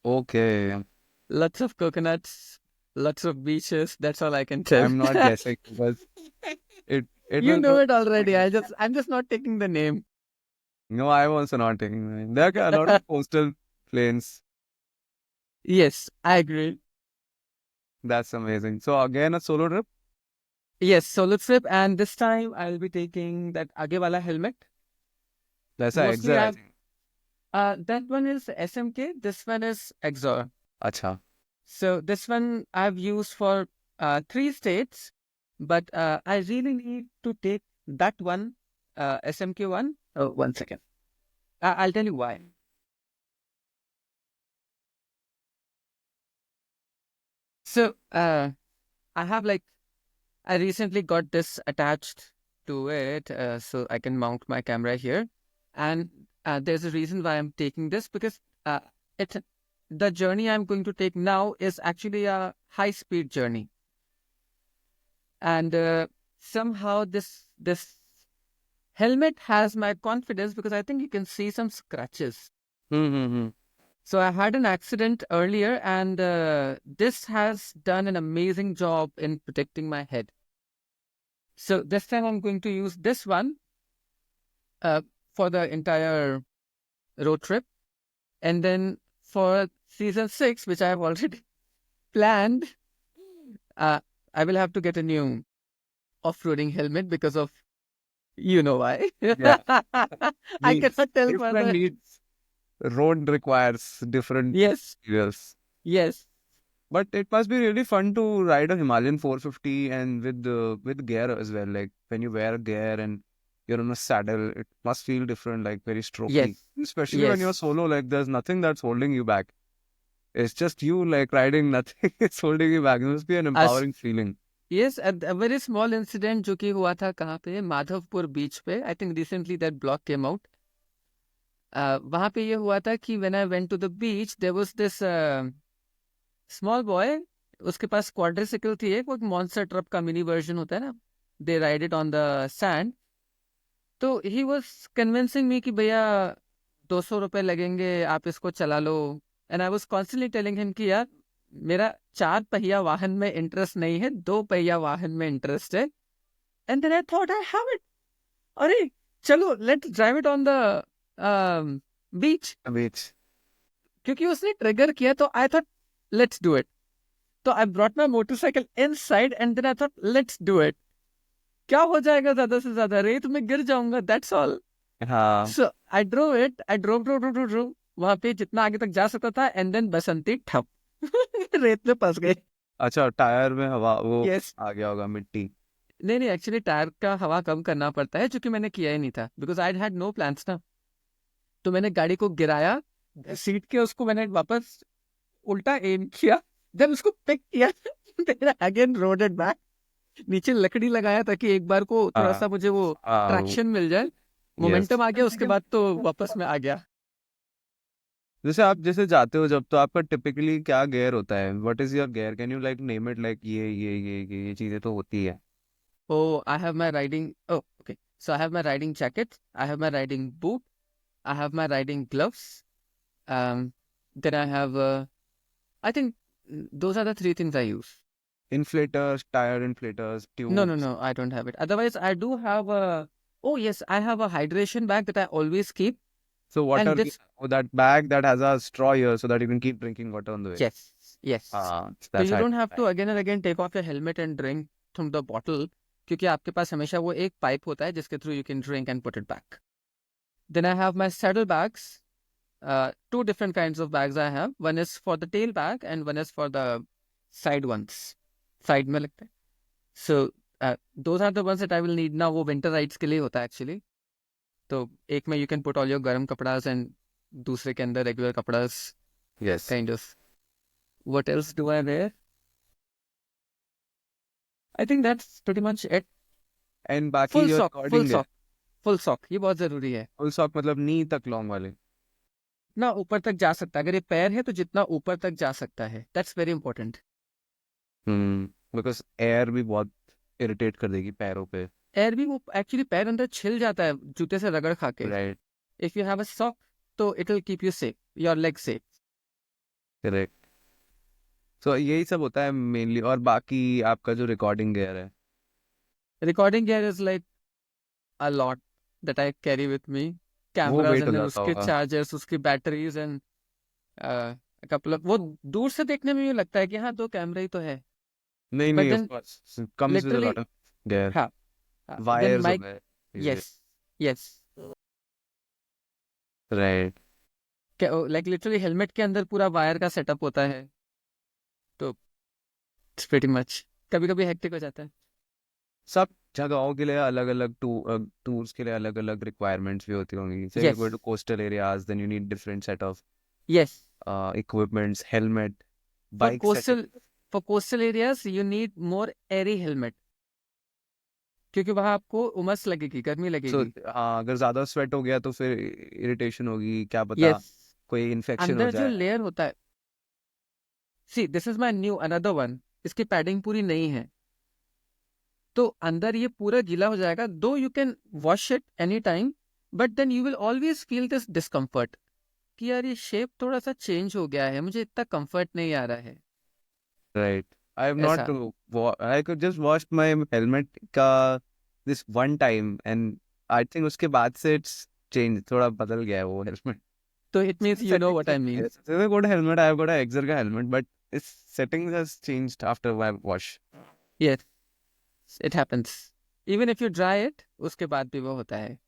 Okay. Lots of coconuts, lots of beaches. That's all I can tell. I'm not guessing because it You will know go. it already. I'm just not taking the name. No, I'm also not taking the name. There are a lot of coastal plains. Yes, I agree. That's amazing. So again, a solo trip. Yes, solo trip, and this time I'll be taking that Aage wala helmet. That's a Mostly Exer, I think. that one is SMK. This one is Exor. Acha. So this one I've used for 3 states, but I really need to take that one, SMK one. Oh, 1 second. I'll tell you why. So I recently got this attached to it, so I can mount my camera here. And there's a reason why I'm taking this because it's the journey I'm going to take now is actually a high-speed journey. And somehow this helmet has my confidence because I think you can see some scratches. Hmm. So I had an accident earlier, and this has done an amazing job in protecting my head. So this time I'm going to use this one for the entire road trip. And then for season 6, which I have already planned, I will have to get a new off-roading helmet because of you know why. Yeah. I Needs. cannot tell Different further. needs. Road requires different Yes, materials. yes, But it must be really fun to ride a Himalayan 450 and with gear as well. Like when you wear gear and you're on a saddle, it must feel different, like very strokey. yes, Especially when you're yes, solo, like there's nothing that's holding you back. It's just you like riding, nothing is holding you back. It must be an As empowering feeling. yes, a very small incident जो कि हुआ था कहाँ पे माधवपुर बीच पे. I think recently that blog came out. वहाँ पे ये हुआ था कि when I went to the beach, there was this small boy. उसके पास quadricycle थी एक, वो monster truck का mini version होता है ना. They ride it on the sand. तो he was convincing me कि भैया 200 रुपए लगेंगे, आप इसको चला लो. And I was constantly telling him कि यार मेरा 4 पहिया वाहन में इंटरेस्ट नहीं है, 2 पहिया वाहन में इंटरेस्ट है. And then I thought I have it. अरे चलो let's drive it on the beach. Which, क्योंकि उसने ट्रिगर किया तो I thought let's do it. तो I brought my motorcycle inside and then I thought let's do it. क्या हो जाएगा, ज्यादा से ज्यादा रेत में गिर जाऊंगा, दैट्स ऑल. हाँ. So I drove it. I drove. वहां पे जितना आगे तक जा सकता था एंड देन बसंती ठप. रेत में फंस गए. अच्छा, टायर में हवा वो Yes. आ गया होगा, मिट्टी. नहीं एक्चुअली टायर का हवा कम करना पड़ता है, क्योंकि मैंने किया ही नहीं था because I had no plans ना. तो मैंने गाड़ी को गिराया, सीट के उसको मैंने वापस उल्टा एम किया, देन उसको पिक किया, then again rode it back. नीचे लकड़ी लगाया ताकि एक बार को थोड़ा सा मुझे वो ट्रैक्शन मिल जाए. मोमेंटम आ गया, उसके बाद तो वापस में आ गया. जैसे आप जैसे जाते हो जब, तो आपका टिपिकली क्या गेयर होता है? What is your gear? Can you like name it? Like ये चीजें तो होती है. Oh, I have my riding. Oh, okay. So I have my riding jacket. I have my riding boot. I have my riding gloves. Then I have. I think those are the 3 things I use. Inflators, tire inflators, No, tubes. I don't have it. Otherwise, I do have a. Oh yes, I have a hydration bag that I always keep. So And water, this. that bag that has a straw here so that you can keep drinking water on the way. Yes. Ah, So that's you right. don't have to again and again take off your helmet and drink from the bottle, क्योंकि आपके पास हमेशा वो एक pipe होता है जिसके through you can drink and put it back. Then I have my saddle bags. 2 different kinds of bags I have. One is for the tail bag and one is for the side ones. Side में लगता है. So those are the ones that I will need now. वो winter rides के लिए होता है actually. तो एक में you can put all your गर्म कपड़ास and दूसरे के अंदर regular कपड़ास Yes. kind of. What else do I wear? I think that's pretty much it. And बाकी Full your sock, recording full sock, full sock. ये बहुत जरूरी है. full sock मतलब knee तक long वाले. जितना ऊपर तक जा सकता है, अगर ये पैर है तो जितना ऊपर तक जा सकता है, that's very important. Because air भी बहुत इरिटेट कर देगी पैरों पे। एयर भी वो एक्चुअली पैर अंदर छिल जाता है जूते से रगड़ खा के। Right. If you have a sock तो it will keep you safe, your leg safe. Correct. So यही सब होता है मेनली। और बाकी आपका जो रिकॉर्डिंग गियर है, recording gear is like a lot that I carry with me. वो कैमराज वेट हो एंड जाता उसके होगा। चार्जर्स, उसकी बैटरीज एंड कपल ऑफ, वो दूर से देखने में ये लगता है कि हाँ दो कैमरे ही तो है, नहीं बट नहीं, of then course comes with a literally, lot of gear. हाँ, देन वायर्स हो माइक, गए। Yes, yes, right. Like literally helmet के अंदर पूरा वायर का सेटअप होता है, तो इट्स प्रीटी मच, कभी कभी हेक्टिक हो जाता है। सब जगहों के लिए अलग अलग टूर्स के लिए अलग अलग रिक्वायरमेंट्स भी होती होंगी। से you yes, go to coastal areas, then you need different set of yes, equipments, helmet, for bike setting. Coastal, for coastal areas you need more airy helmet, क्योंकि वहां आपको उमस लगेगी, गर्मी सो लगेगी। हाँ, अगर ज्यादा स्वेट हो गया तो फिर इरिटेशन होगी, क्या पता यस, कोई इन्फेक्शन हो अंदर जो जाए। लेयर होता है, see this is my new another one, इसकी पैडिंग पूरी नहीं है, तो अंदर ये पूरा गीला हो जाएगा, दो you can wash it any time, but then you will always feel this discomfort कि यार ये शेप थोड़ा सा चेंज हो गया है, मुझे इतना कंफर्ट नहीं आ रहा है, राइट। आई हैव ऐसा। Not, I could just wash my helmet का this one time, and I think उसके बाद से इट्स चेंज, थोड़ा बदल गया है वो हेलमेट। तो it means you know what I mean. Yes, it's a good helmet. I've got a Exer का helmet, but its settings has changed after my wash. Yes, it happens, even if you dry it, उसके बाद भी वो होता है।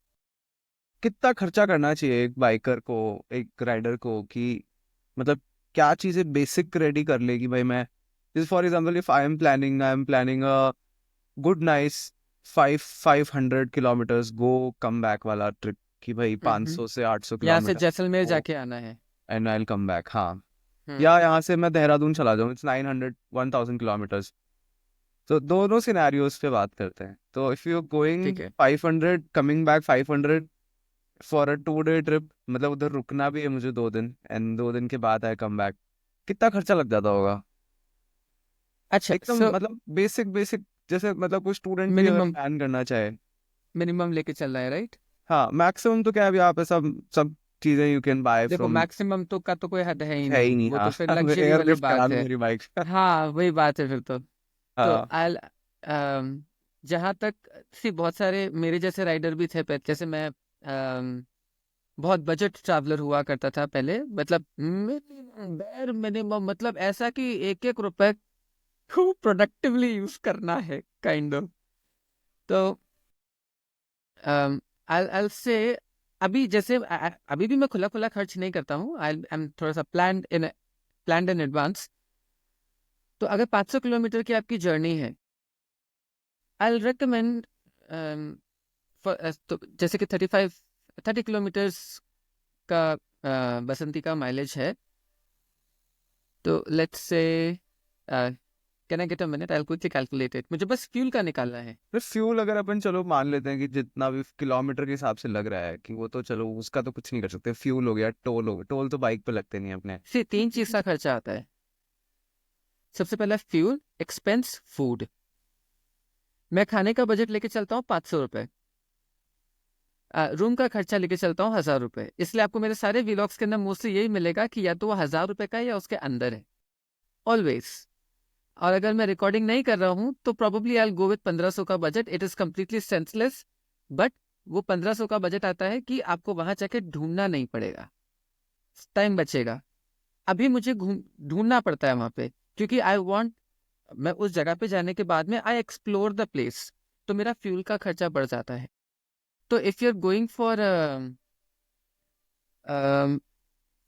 कितना खर्चा करना चाहिए एक बाइकर को, एक राइडर को, कि मतलब क्या चीजें बेसिक रेडी कर ले कि भाई मैं, जैसे for example if I am planning a good nice 500 kilometres go come back वाला ट्रिप, कि भाई हम्म, 500 से 800 यहाँ से किलोमीटर जैसलमेर गो जाके आना है। And I will come back. हाँ। हम्म, या यहाँ से मैं देहरादून चला जाऊँ, इट्स 900 1000 किलोमीटर्स। तो दोनों सिनेरियोज पे बात करते हैं। तो इफ यू गोइंग ठीक है। 500 coming back 500 for a 2 day trip, मतलब उधर रुकना भी है मुझे 2 दिन, एंड 2 दिन के बाद आई कम बैक, कितना खर्चा लग जाता होगा? अच्छा, एकदम सो मतलब बेसिक बेसिक, जैसे मतलब कोई स्टूडेंट भी अगर मिनिमम, प्लान करना चाहे। मिनिमम लेके चल रहा है, राइट? हाँ, मैक्सिमम तो क्या है, अभी यहाँ पे सब सब चीजें यू कैन बाय देखो फ्रॉम। मैक्सिमम तो का तो कोई हद है ही है ही नहीं, नहीं। वो हाँ तो फिर लग्जरी वाली एयरलिफ्ट करा बात लो है। मेरी बाइक। हाँ वही बात है फिर तो हाँ। आई, जहाँ तक, सी बहुत सारे मेरे जैसे राइडर भी थे पहले, जैसे मैं बहुत बजट ट्रैवलर हुआ करता था पहले, मतलब बेर मिनिमम, मतलब ऐसा कि एक एक रुपए को प्रोडक्टिवली यूज करना है, काइंड ऑफ। तो आई से, अभी जैसे अभी भी मैं खुला खुला खर्च नहीं करता हूँ, आई एम थोड़ा सा प्लान्ड इन एडवांस। तो अगर 500 किलोमीटर की आपकी जर्नी है, आई रिकमेंड, तो जैसे कि 30 किलोमीटर्स का बसंती का माइलेज है, तो लेट्स से, can I get a minute, I will quickly calculate it, मुझे बस फ्यूल का निकालना है। फिर फ्यूल अगर अपन चलो मान लेते हैं कि जितना भी किलोमीटर के हिसाब से लग रहा है, कि वो तो चलो उसका तो कुछ नहीं कर सकते। फ्यूल हो गया, टोल हो गया, टोल तो बाइक पे लगते नहीं अपने। से तीन चीज का खर्चा आता है। सबसे पहला फ्यूल एक्सपेंस, फूड। मैं खाने का बजट लेके चलता हूँ 500 रुपये, रूम का खर्चा लेके चलता हूँ 1000 रुपये, इसलिए आपको मेरे सारे व्लॉग्स के अंदर मोस्टली यही मिलेगा कि या तो वो 1000 रुपये का है या उसके अंदर है, ऑलवेज। और अगर मैं रिकॉर्डिंग नहीं कर रहा हूँ तो probably I will go with 1500 का budget, it is completely senseless, but वो 1500 का बजट आता है कि आपको वहां जाके ढूंढना नहीं पड़ेगा, टाइम बचेगा। अभी मुझे ढूंढना पड़ता है वहां पे, क्योंकि आई वॉन्ट, मैं उस जगह पे जाने के बाद में आई एक्सप्लोर द प्लेस, तो मेरा फ्यूल का खर्चा बढ़ जाता है। तो if you are going for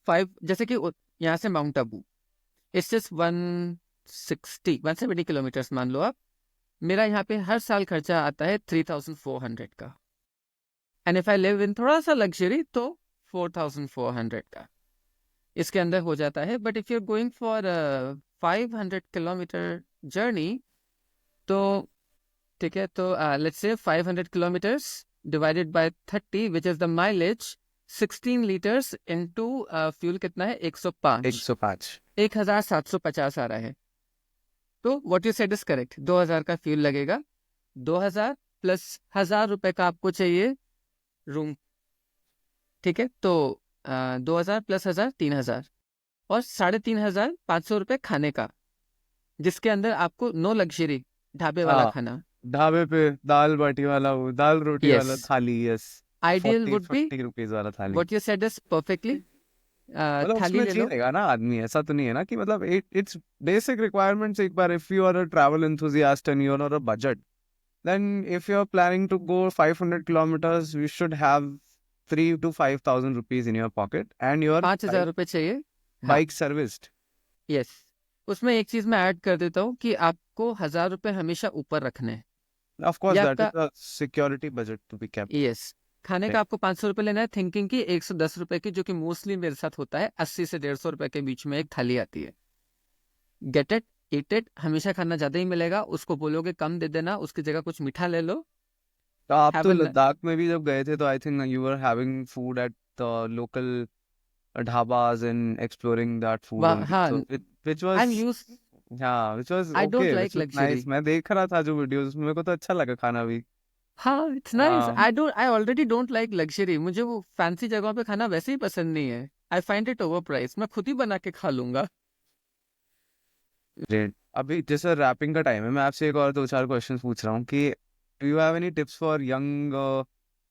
5, जैसे कि यहाँ से mount Abu, it's just 170 kilometres मान लो आप, मेरा यहाँ पे हर साल खर्चा आता है 3400 का, and if I live in थोड़ा सा लग्जरी तो 4400 का, इसके अंदर हो जाता है। But if you are going for 500 kilometre journey, तो ठीक है, तो let's say 500 kilometres divided by 30 which is the mileage, 16 litres into fuel कितना है 105 105 1750 आ रहा है। तो what you said is correct, 2000 का फ्यूल लगेगा, 2000 प्लस 1000 रुपए का आपको चाहिए रूम, ठीक है। तो 2000 प्लस 1000 3000 और 3500 500 रुपए खाने का, जिसके अंदर आपको नो लग्जरी ढाबे वाला हाँ, खाना। ढाबे पे दाल बाटी वाला, वो दाल रोटी यस, वाला थाली, yes. Ideal 40 would be 50 rupees वाला थाली। What you said is perfectly, मतलब थाली उसमें ले लो। जिएगा ना आदमी, ऐसा तो नहीं है ना कि मतलब इट्स बेसिक रिक्वायरमेंट्स। एक बार if you are a travel enthusiast and you are on a budget, then if you're planning to go 500 kilometers, you should have 3 to 5,000 rupees in your pocket and your 5000 रुपए चाहिए। हाँ, bike serviced. Yes. उसमें एक चीज मैं add कर देता हूँ कि आपको 1000 रुपए हमेशा ऊपर रखने हैं। Of course, या that is आपका, a security budget to be kept. Yes, खाने Right. का आपको 500 रुपए लेना है, थिंकिंग की 110 रुपए की, जो कि मोस्टली मेरे साथ होता है। 80 से 150 रुपए के बीच में एक थाली आती है। गेट इट, ईट इट, हमेशा खाना ज्यादा ही मिलेगा। उसको बोलोगे कम दे देना, उसकी जगह कुछ मीठा ले लो। तो आप हैव तो एन, लद्दाख में भी जब गए थे तो I think you were having food at the local dhabas and exploring that food only. हाँ, So which I was, am use, yeah, which was I don't okay, like which was luxury. nice. मैं देख रहा था जो videos उसमें, मेरे को तो अच्छा लगा खाना भी। हाँ, इट्स नाइस। हाँ, I already don't like luxury. मुझे वो फैंसी जगहों पे खाना वैसे ही पसंद नहीं है। I find it over price. मैं खुद ही बना के खा लूंगा। ग्रेट। अभी जैसे रैपिंग का टाइम है, मैं आपसे एक और दो चार क्वेश्चंस पूछ रहा हूँ कि do you have any tips for young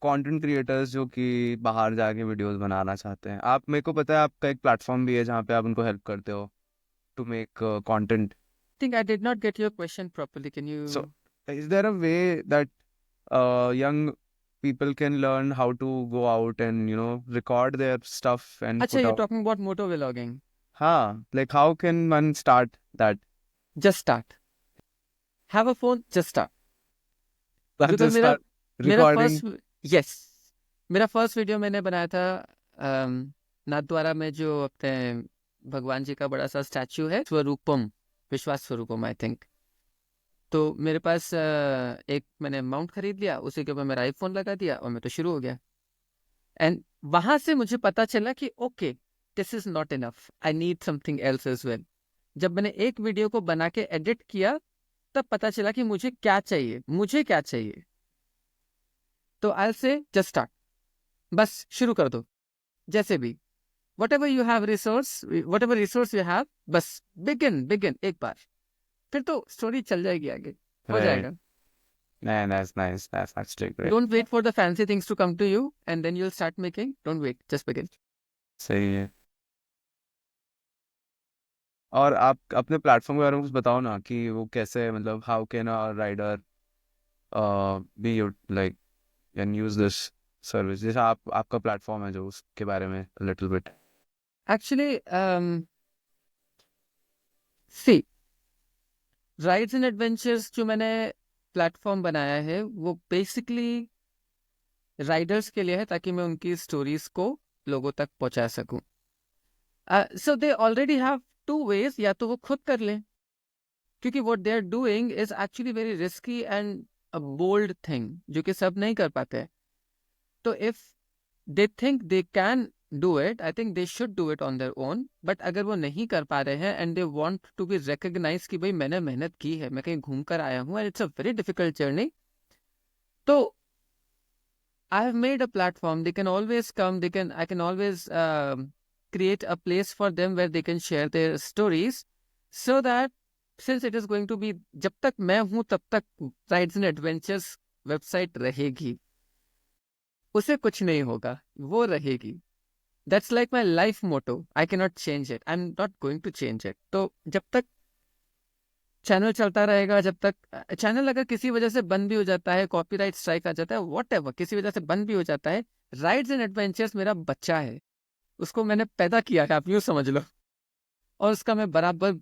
content creators जो कि बाहर जाके वीडियोस बनाना चाहते हैं? आप, मेरे को पता है आपका एक प्लेटफॉर्म भी है जहाँ पे आप उनको हेल्प करते हो to make content. Think I did not get your question properly, can you? So is there a way that young people can learn how to go out and record their stuff and अच्छा, put you out? Talking about moto vlogging? हाँ, like how can one start that? Just start, have a phone, just start. That because just मेरा start मेरा recording. First, yes, मेरा first video मैंने बनाया था नाथद्वारा में, जो अपने भगवान जी का बड़ा सा स्टैचू है, स्वरूपम, विश्वास स्वरूपम आई थिंक। तो मेरे पास एक मैंने माउंट खरीद लिया, उसी के ऊपर मेरा आईफोन लगा दिया और मैं तो शुरू हो गया। एंड वहां से मुझे पता चला कि okay, this is not enough, I need something else as well. जब मैंने एक वीडियो को बना के एडिट किया, तब पता चला कि मुझे क्या चाहिए, मुझे क्या चाहिए। तो आई से जस्ट स्टार्ट, बस शुरू कर दो। जैसे भी, what ever you have resource, what ever resource you have, बस बिगिन बिगिन एक बार, फिर तो स्टोरी चल जाएगी आगे, हो Right. जाएगा। Man, that's nice. That's actually great. Don't wait for the fancy things to come to you and then you'll start making. Don't wait, just begin. सही है। और आप अपने प्लेटफॉर्म के बारे में कुछ बताओ ना कि वो कैसे, मतलब how can a rider be you like can use this service, जैसे आपका प्लेटफॉर्म है जो, उसके बारे में little bit. Actually, see, rides and adventures जो मैंने प्लेटफॉर्म बनाया है, वो बेसिकली राइडर्स के लिए है, ताकि मैं उनकी स्टोरीज को लोगों तक पहुंचा सकूं। So they already have two ways, या तो वो खुद कर लें, क्योंकि what they are doing is actually very risky and a bold thing, जो कि सब नहीं कर पाते हैं। तो if they think they can do it, I think they should do it on their own. But अगर वो नहीं कर पा रहे हैं and they want to be recognized कि भाई मैंने मेहनत की है, मैं कहीं घूम कर आया हूँ, and it's a very difficult journey, तो I have made a platform. They can always come. I can always create a place for them where they can share their stories, so that since it is going to be, जब तक मैं हूं तब तक rides and adventures website रहेगी, उसे कुछ नहीं होगा, वो रहेगी। That's like my life motto, I can not change it, I am not going to change it. तो जब तक चैनल चलता रहेगा, जब तक चैनल अगर किसी वजह से बंद भी हो जाता है, कॉपीराइट स्ट्राइक आ जाता है, व्हाटएवर, किसी वजह से बंद भी हो जाता है, राइड्स एंड एडवेंचर्स मेरा बच्चा है, उसको मैंने पैदा किया है, आप यूँ समझ लो, और उसका मैं बराबर,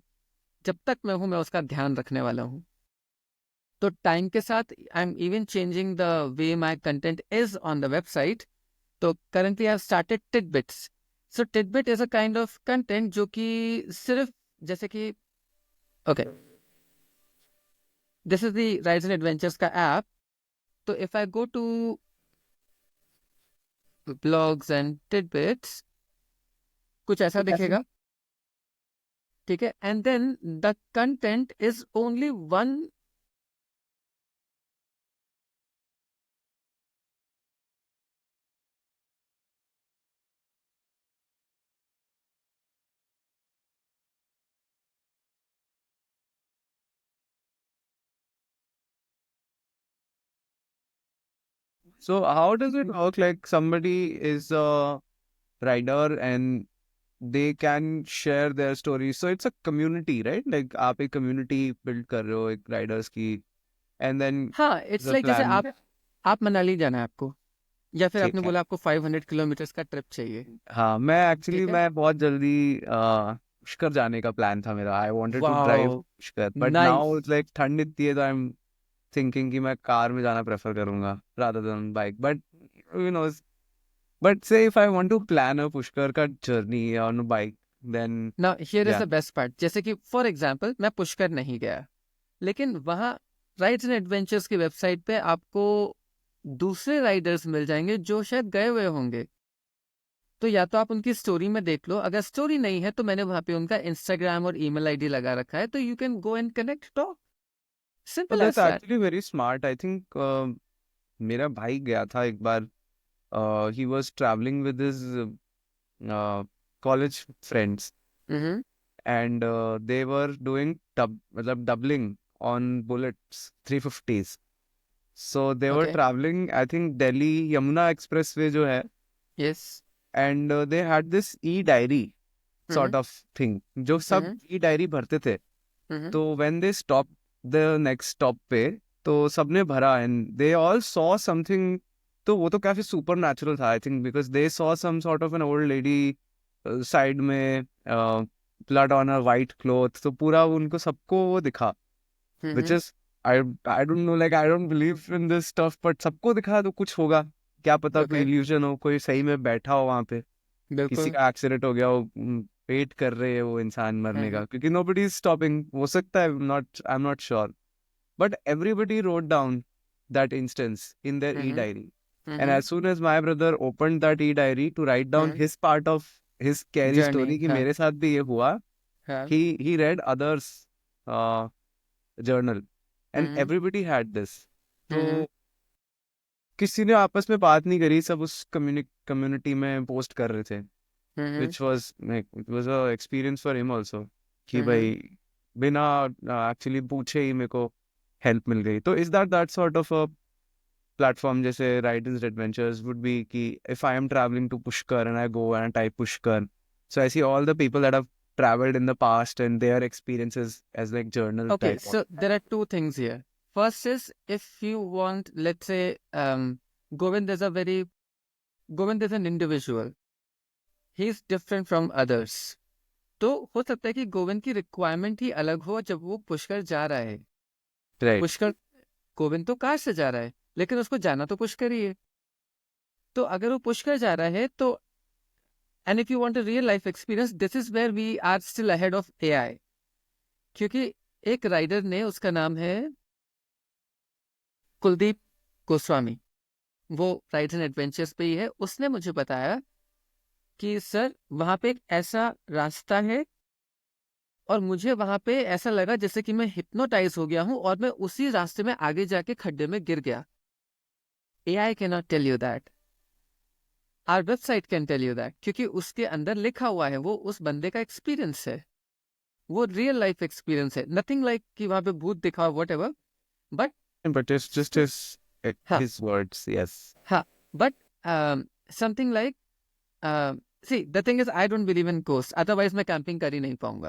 जब तक मैं हूँ, मैं उसका ध्यान रखने वाला हूँ। तो टाइम के साथ I am even changing the way my content is on the website. तो currently I have started tidbits. So tidbit is a kind of content जो कि सिर्फ, जैसे कि okay, this is the rides and adventures का app. तो if I go to blogs and tidbits, कुछ ऐसा दिखेगा, ठीक है, and then the content is only one. So how does it work? Like somebody is a writer and they can share their stories. So it's a community, right? Like आप एक community build कर रहे हो एक writers की, and then हाँ, it's the like जैसे plan. आप मनाली जाना है आपको, या फिर आपने ठीक है. बोला आपको 500 किलोमीटर्स का ट्रिप चाहिए, हाँ, मैं एक्चुअली ठीक है. मैं बहुत जल्दी पुष्कर जाने का प्लान था मेरा. I wanted to drive wow, Pushkar, but now nice. It's like ठंड इतनी है, तो आई एम थिंकिंग कि मैं कार में जाना प्रेफर करूंगा rather than bike. But you know, but say if I want to plan a Pushkar का journey on bike, then now here is yeah the best part. जैसे कि फॉर एग्जांपल मैं पुष्कर नहीं गया, लेकिन वहाँ राइड्स एंड एडवेंचर्स की वेबसाइट पे आपको दूसरे राइडर्स मिल जाएंगे जो शायद गए हुए होंगे. तो या तो आप उनकी स्टोरी में देख लो, अगर स्टोरी नहीं है तो मैंने वहाँ पे उनका इंस्टाग्राम और ईमेल आईडी लगा रखा है, तो you can go and connect, talk, simple that's as that. Actually very smart. I think मेरा भाई गया था एक बार. He was travelling with his college friends, hmm. and they were doing मतलब doubling on bullets 350s. So they were okay. traveling, I think Delhi Yamuna Expressway जो है, yes. and they had this e-diary sort hmm. of thing जो सब हम्म. e-diary भरते थे. हम्म. तो when they stopped the next stop पे, तो सबने भरा and they all saw something. तो वो तो काफी सुपर नेचुरल था, I think, because they saw some sort of an old lady side में, blood on a white cloth. तो पूरा उनको सबको वो दिखा, which is, I I don't know, like I don't believe in this stuff, but सबको दिखा तो कुछ होगा. क्या पता कोई ओके. इल्यूजन हो, कोई सही में बैठा हो वहां पे, किसी बिल्कुल. का एक्सीडेंट हो गया हो, वेट कर रहे है वो इंसान मरने का, हम्म. क्योंकि नोबडी इज स्टॉपिंग. हो सकता है, आई am not sure, but everybody wrote down that instance in their hmm. e-diary. And hmm. as soon as my brother opened that e-diary to write down hmm. his part of his scary journey, story कि हाँ. मेरे साथ भी ये हुआ, हाँ. he read others uh, journal, and hmm. everybody had this. तो हम्म. किसी ने आपस में बात नहीं करी, सब उस कम्युनिटी में पोस्ट कर रहे थे, हम्म. which was like it was a experience for him also, कि हम्म. भाई बिना एक्चुअली पूछे ही मेरे को हेल्प मिल गई. तो is that sort of a platform जैसे राइडर्स एडवेंचर्स वुड बी, कि if I am travelling to Pushkar and I go and type Pushkar, so I see all the people that have traveled in the past and their experiences as like journal Okay, type of. so there are two things here. First is, if you want, let's say, Govind is Govind is an individual. He's different from others. तो हो सकता है कि गोविंद की requirement ही अलग हो जब वो पुष्कर जा रहा है. Right. पुष्कर, गोविंद तो कार से जा रहा है, लेकिन उसको जाना तो पुष्कर ही है. तो अगर वो पुष्कर जा रहा है तो, and if you want a real life experience, this is where we are still ahead of AI. क्योंकि एक राइडर ने, उसका नाम है कुलदीप गोस्वामी, वो राइड्स एंड एडवेंचर्स पे ही है. उसने मुझे बताया कि सर वहां पे एक ऐसा रास्ता है और मुझे वहां पे ऐसा लगा जैसे कि मैं हिप्नोटाइज हो गया हूं और मैं उसी रास्ते में आगे जाके खड्डे में गिर गया. AI can not tell you that, our website can tell you that, क्योंकि उसके अंदर लिखा हुआ है, वो उस बंदे का एक्सपीरियंस है, वो रियल लाइफ एक्सपीरियंस है. नथिंग लाइक कि वहां पे भूत दिखा, what ever. But But it's just हाँ, his words, yes. हाँ, but something like, see the thing is, I don't believe in ghost, otherwise मैं कैंपिंग कर ही नहीं पाऊंगा.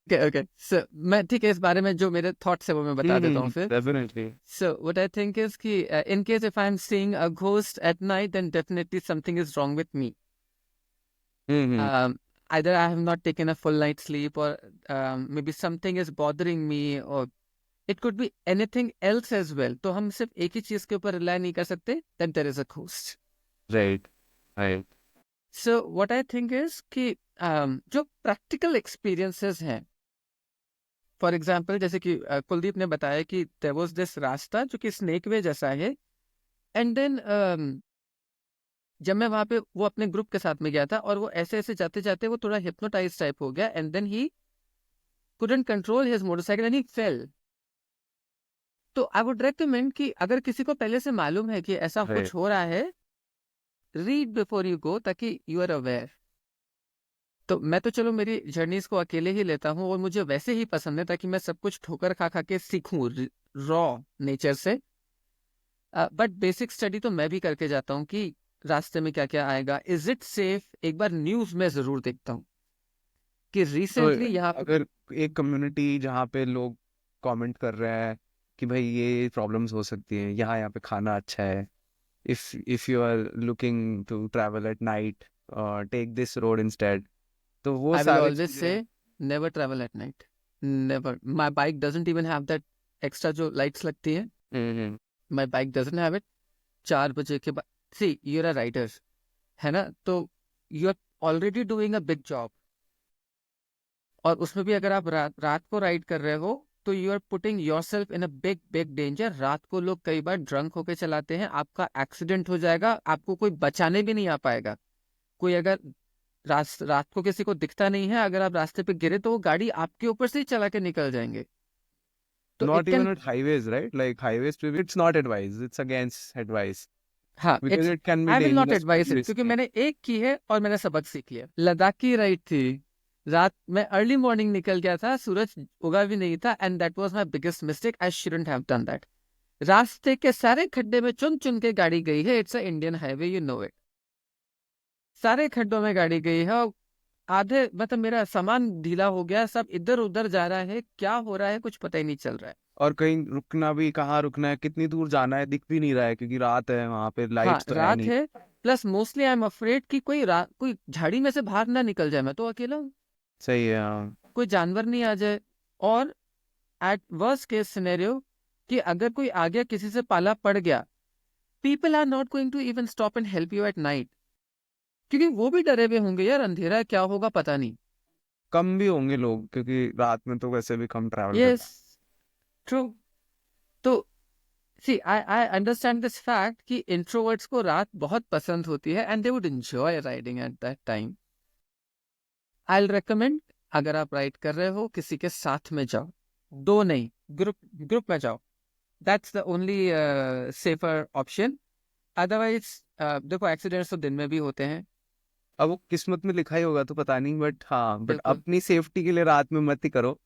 ओके, ओके, सो मैं, ठीक है, इस बारे में जो मेरे थॉट्स है वो मैं बता देता हूँ फिर. Definitely. So what I think is कि in case if I'm seeing a ghost at night, then definitely something is wrong with me. Mm-hmm. Either I have not taken a full night's sleep, or maybe something is bothering me, or it could be anything else as well. तो हम सिर्फ एक ही चीज के ऊपर rely नहीं कर सकते that there is a ghost. Right. Right. So what I think is कि जो practical experiences हैं, फॉर एग्जाम्पल जैसे कि कुलदीप ने बताया कि देयर वाज दिस रास्ता जो कि स्नेक वे जैसा है, एंड देन जब मैं वहां पे वो अपने ग्रुप के साथ में गया था और वो ऐसे ऐसे जाते जाते वो थोड़ा हिप्नोटाइज टाइप हो गया and then he couldn't control his motorcycle and he fell. तो आई वुड रेकमेंड कि अगर किसी को पहले से मालूम है कि ऐसा Right. कुछ हो रहा है, रीड बिफोर यू गो, ताकि यू आर अवेयर। तो मैं तो चलो मेरी जर्नीज को अकेले ही लेता हूँ और मुझे वैसे ही पसंद है ताकि मैं सब कुछ ठोकर खा खा के सीखूं रॉ नेचर से। बट बेसिक स्टडी तो मैं भी करके जाता हूँ कि रास्ते में क्या क्या आएगा, इज इट सेफ, एक बार न्यूज में जरूर देखता हूँ कि तो रिसेंटली यहाँ पे अगर एक कम्युनिटी जहाँ पे लोग कमेंट कर रहे हैं कि भाई ये प्रॉब्लम्स हो सकती हैं, यहाँ पे खाना अच्छा है, if you are looking to travel at night, take this road instead, तो वो I will सारे always चीजें। say never travel at night. Never. My bike doesn't even have that extra जो lights लगती है. हम्म। My bike doesn't have it. 4 बजे के बाद, see, you're a rider, है ना? तो you're already doing a big job. और उसमें भी अगर आप रात को राइड कर रहे हो तो you are putting your self in a big big danger. रात को लोग कई बार ड्रंक होके चलाते हैं, आपका एक्सीडेंट हो जाएगा, आपको कोई बचाने भी नहीं आ पाएगा। कोई अगर रात को किसी को दिखता नहीं है, अगर आप रास्ते पे गिरे तो वो गाड़ी आपके ऊपर से ही चला के निकल जाएंगे। तो it Not can, even at highways, right? Like highways, it's not advised. It's against advice हाँ, because it's, it can be I will not dangerous, advice very it, क्योंकि risky. मैंने एक की है और मैंने सबक सीख लिया। लद्दाख की राइड थी, रात में अर्ली मॉर्निंग निकल गया था, सूरज उगा भी नहीं था, and that was my biggest mistake. I shouldn't have done that. रास्ते के सारे खड्डे में चुन चुन के गाड़ी गई है। It's a Indian highway, you know it. सारे खड्डों में गाड़ी गई है और आधे मतलब मेरा सामान ढीला हो गया, सब इधर उधर जा रहा है, क्या हो रहा है कुछ पता ही नहीं चल रहा है। और कहीं रुकना भी, कहाँ रुकना है, कितनी दूर जाना है, दिख भी नहीं रहा है क्योंकि रात है, वहां पे हाँ, लाइट्स तो है रात नहीं। है, plus mostly I am afraid कि कोई झाड़ी में से बाहर ना निकल जाए। मैं तो अकेला हूँ, सही है, हाँ। कोई जानवर नहीं आ जाए। और एट वर्स्ट केस सिनेरियो कि अगर कोई आ गया, किसी से पाला पड़ गया, people are not going to even stop and help you at night, क्योंकि वो भी डरे हुए होंगे, यार अंधेरा है, क्या होगा पता नहीं। कम भी होंगे लोग क्योंकि रात में तो वैसे भी कम ट्रैवल करते यस, ट्रू। तो सी, आई अंडरस्टैंड दिस फैक्ट कि इंट्रोवर्ट्स को रात बहुत पसंद होती है and they would enjoy riding at that time. I recommend, अगर आप राइड कर रहे हो किसी के साथ में जाओ, दो नहीं, ग्रुप ग्रुप में जाओ। That's the only safer option. Otherwise देखो, एक्सीडेंट्स तो दिन में भी होते हैं। अब वो किस्मत में लिखा ही होगा तो पता नहीं, बट हाँ, बट बिल्कुल, अपनी सेफ्टी के लिए रात में मत ही करो।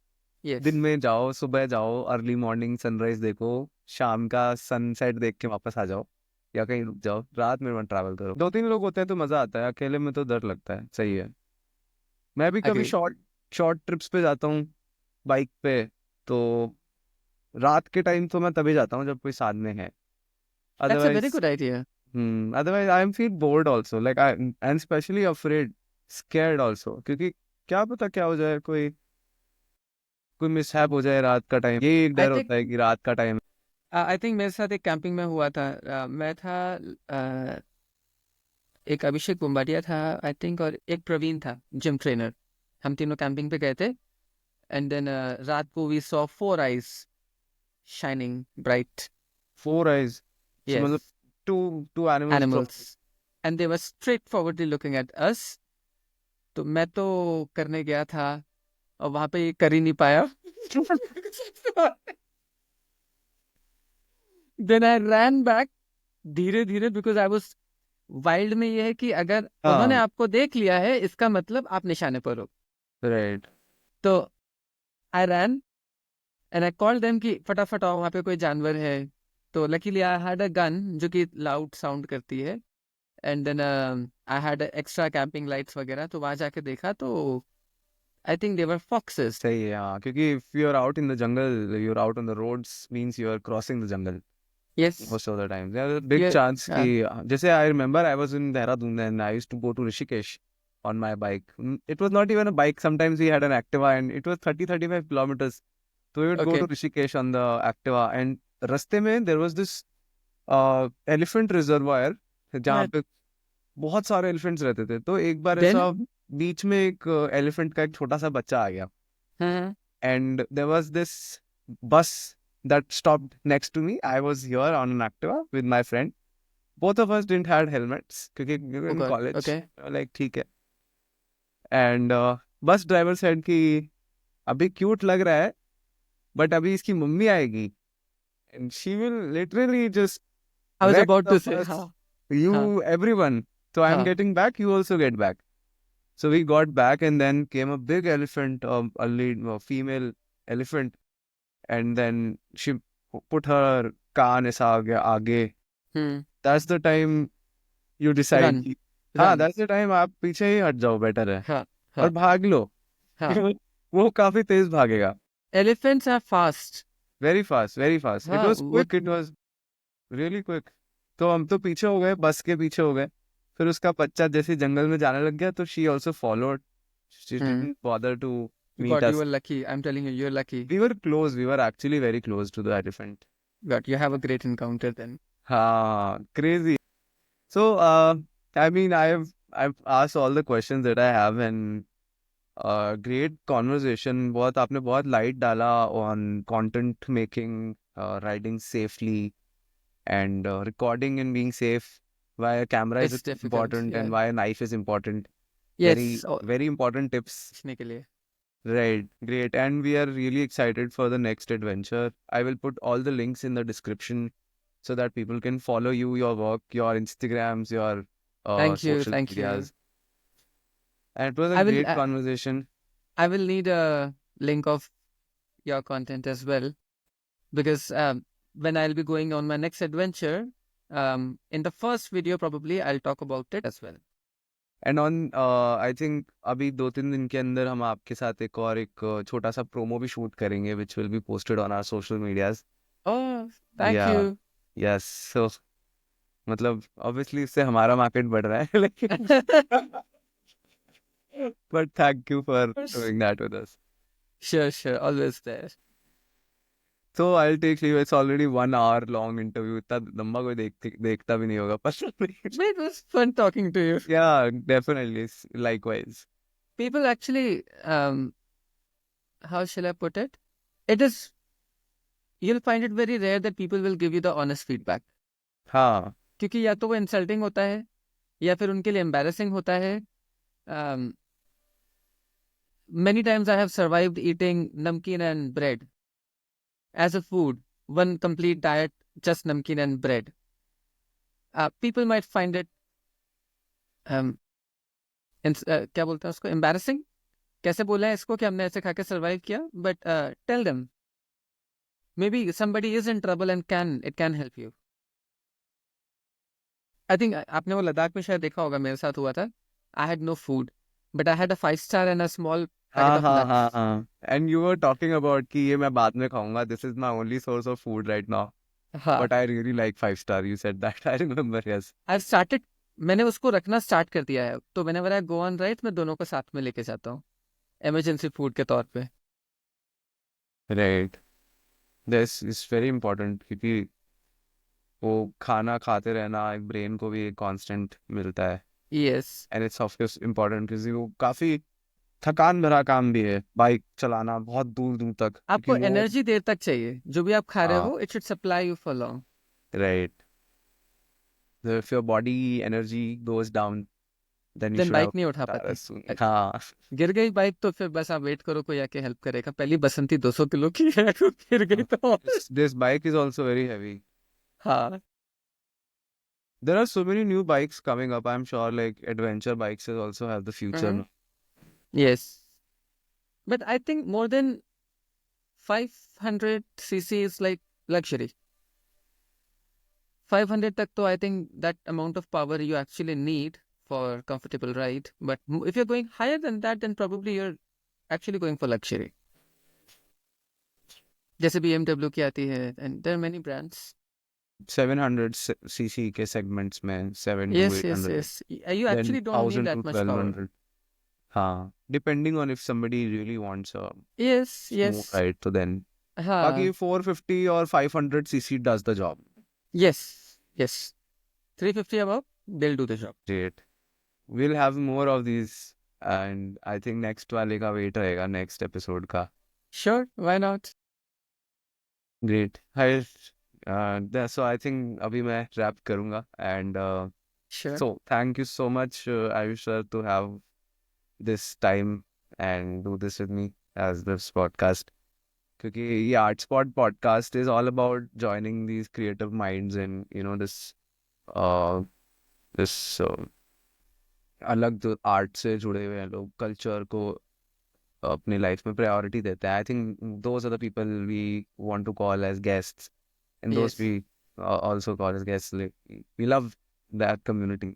यस, दिन में जाओ, सुबह जाओ, अर्ली मॉर्निंग सनराइज देखो, शाम का सनसेट देख के वापस आ जाओ, या कहीं रुक जाओ। रात में मत ट्रैवल करो। 2-3 लोग होते हैं तो मजा आता है, अकेले में तो डर लगता है। सही है। मैं भी कभी अग्री। शॉर्ट शॉर्ट ट्रिप्स पे जाता हूँ बाइक पे, तो रात के टाइम तो मैं तभी जाता हूँ जब कोई साथ में है। That's a very otherwise good idea. otherwise I am feel bored also, like I and especially afraid, scared also, क्योंकि क्या पता क्या हो जाए, कोई कोई मिसहैप हो जाए रात का टाइम, ये एक आई डर थिंक होता है कि रात का टाइम। आई थिंक मेरे साथ एक कैंपिंग में हुआ था। मैं था, uh, एक अभिषेक बुम्बाडिया था आई थिंक, और एक प्रवीण था, जिम ट्रेनर। हम तीनों कैंपिंग पे गए थे एंड देन रात को we saw 4 eyes shining bright. 4 eyes, so yes, मतलब two animals animals, probably. And they were straight forwardly looking at us. तो मैं तो करने गया था और वहां पे ये कर ही नहीं पाया। देन आई रैन बैक धीरे धीरे, बिकॉज आई वाज वाइल्ड में। ये है कि अगर उन्होंने हाँ, आपको देख लिया है, इसका मतलब आप निशाने पर हो। राइट। तो I ran and I called them कि फटाफट आओ, वहाँ पे कोई जानवर है। तो luckily I had a gun जो कि लाउड साउंड करती है, and then I had extra camping lights वगैरह। तो वहां जाके देखा तो आई थिंक देवर फॉक्सेस। सही है, हाँ, क्योंकि if you're out in the jungle, you're out on the roads means you're crossing the jungle yes, most of the time. There's a big ये, chance कि, हाँ, जैसे I remember I was in Dehradun and I used to go to Rishikesh on my bike. It was not even a bike. Sometimes we had an Activa and it was 30-35 kilometers. So we would go okay, to Rishikesh on the Activa, and रास्ते में there was this elephant reservoir जहाँ पे बहुत सारे elephants रहते थे। तो एक बार देन, ऐसा बीच में एक एलिफेंट का एक छोटा सा बच्चा आ गया, हाँ, and there was this bus that stopped next to me. I was here on an Activa with my friend. both of us didn't had helmets क्योंकि we were Oh in God. college. Okay. Like ठीक है. And bus driver said कि अभी cute लग रहा है, but अभी इसकी मम्मी आएगी, and she will literally just I was wreck about the to say, bus. हाँ, You, हाँ, everyone. So I'm हाँ. getting back. You also get back. So we got back, and then came a big elephant, a female elephant, and then she put her कान ऐसा आगे. Hmm. That's the time you decide Run, कि हाँ, run. that's the time आप पीछे ही हट जाओ, better है, हाँ, और हाँ, भाग लो. हाँ. वो काफी तेज भागेगा. Elephants are fast. Very fast, very fast. It हाँ, was वो quick. It was really quick. तो हम तो पीछे हो गए, बस के पीछे हो गए. फिर उसका बच्चा जैसे जंगल में जाने लग गया, तो she also followed. She Hmm. didn't bother to meet God, you us. were lucky. I'm telling you, you're lucky. We were close. We were actually very close to the elephant. God, you have a great encounter then. हाँ, crazy. So, I mean, I've asked all the questions that I have, and great conversation. आपने बहुत light डाला on content making, riding safely, and recording and being safe. Why a camera is It's difficult. important, Yeah. and why a knife is important. Yes. Very important tips. सीखने के लिए. Right, great. And we are really excited for the next adventure. I will put all the links in the description so that people can follow you, your work, your Instagrams, your Thank you. social Thank you. medias. And it was a I will. great conversation. I will need a link of your content as well because when I'll be going on my next adventure, in the first video probably I'll talk about it as well. And on, I think अभी 2-3 दिन के अंदर हम आपके साथ एक छोटा सा promo भी shoot करेंगे, which will be posted on our social medias. Oh, thank Yeah, you. yes. So, मतलब obviously इससे हमारा market बढ़ रहा है, लेकिन but thank you for doing that with us. Sure. Always there. So I'll take leave. It's already 1 hour long interview. इतना लंबा कोई देखता भी नहीं होगा, पता नहीं. But it was fun talking to you. Yeah, definitely. Likewise. People actually, how shall I put it? You'll find it very rare that people will give you the honest feedback. हाँ, क्योंकि या तो वो इंसल्टिंग होता है या फिर उनके लिए एम्बैरेसिंग होता है. Many times I have survived eating namkeen and bread as a food, one complete diet, just namkeen and bread. People might find it क्या बोलते हैं उसको, एम्बैरेसिंग. कैसे बोला है इसको कि हमने ऐसे खा के सर्वाइव किया, but tell them may be somebody is in trouble and it can help you. I think आपने वो लद्दाख में शायद देखा होगा, मेरे साथ हुआ था. I had no food but I had a 5 star and a small packet of nuts. हाँ. And you were talking about कि ये मैं बाद में खाऊंगा. This is my only source of food right now. हाँ, But I really like 5 star. You said that. I remember. Yes. I started, मैंने उसको रखना स्टार्ट कर दिया है. तो मैंने बोला गो ऑन राइट, मैं दोनों को साथ में लेके जाता हूँ इमरजेंसी फूड के तौर पे. Right. This is very important क्योंकि वो खाना खाते रहना एक ब्रेन को भी कांस्टेंट मिलता है. Yes. And it's of course important क्योंकि वो काफी थकान भरा काम भी है, बाइक चलाना बहुत दूर दूर तक. आपको एनर्जी देर तक चाहिए. जो भी आप खा रहे हाँ. हो, it should supply you for long. Right. If your body energy goes down, then you then should bike have नहीं उठा Tara पाते. soon. हाँ. गिर गई बाइक तो फिर बस आप वेट करो, कोई आके हेल्प करेगा. पहली बसंती 200 किलो की है, गिर गई तो. This bike is also very heavy. हाँ. There are so many new bikes coming up. I'm sure like adventure bikes will also have the future. Mhm. Yes. But I think more than 500 cc is like luxury. 500 tak to I think that amount of power you actually need for comfortable ride. But if you're going higher than that, then probably you're actually going for luxury. जैसे BMW की आती है, and there are many brands. 700 cc के segments में 7 to Yes. 800. You Then actually don't 1000 need to that much power. 1200. हाँ. Depending on if somebody really wants a Yes. smooth ride, so then. हाँ. बाकी 450 or 500 cc does the job. Yes. 350 above, they'll do the job. Great. We'll have more of these, and I think next वाले का wait रहेगा next episode का. Sure, why not? Great. Hi, So I think अभी मैं wrap करूँगा and Sure. so thank you so much Ayush sir to have this time and do this with me as this podcast. क्योंकि ये Art Spot podcast is all about joining these creative minds and uh, this अलग जो art से जुड़े हुए हैं लोग culture को अपनी लाइफ में प्रायोरिटी देते हैं I think those are the people we want to call as guests and those Yes, we also call as guests we love that community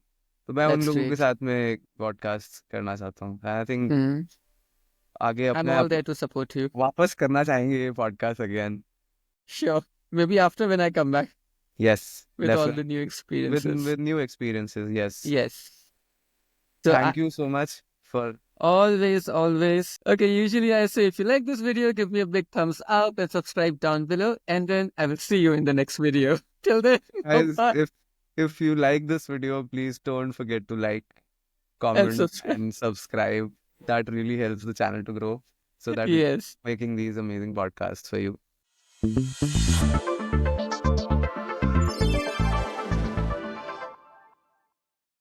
तो मैं उन that's लोगों के great. साथ में पॉडकास्ट करना चाहता हूँ आई थिंक Hmm. आगे I'm अपने all there to support you. वापस करना चाहेंगे ये podcast again Sure. Maybe after when I come back yes with all the definitely new experiences. with new experiences yes Yes. So I thank you so much for always, always. Okay, usually I say if you like this video, give me a big thumbs up and subscribe down below. And then I will see you in the next video. Till then, guys bye if you like this video please don't forget to like and comment subscribe. and subscribe. That really helps the channel to grow so that we Yes. making these amazing podcasts for you.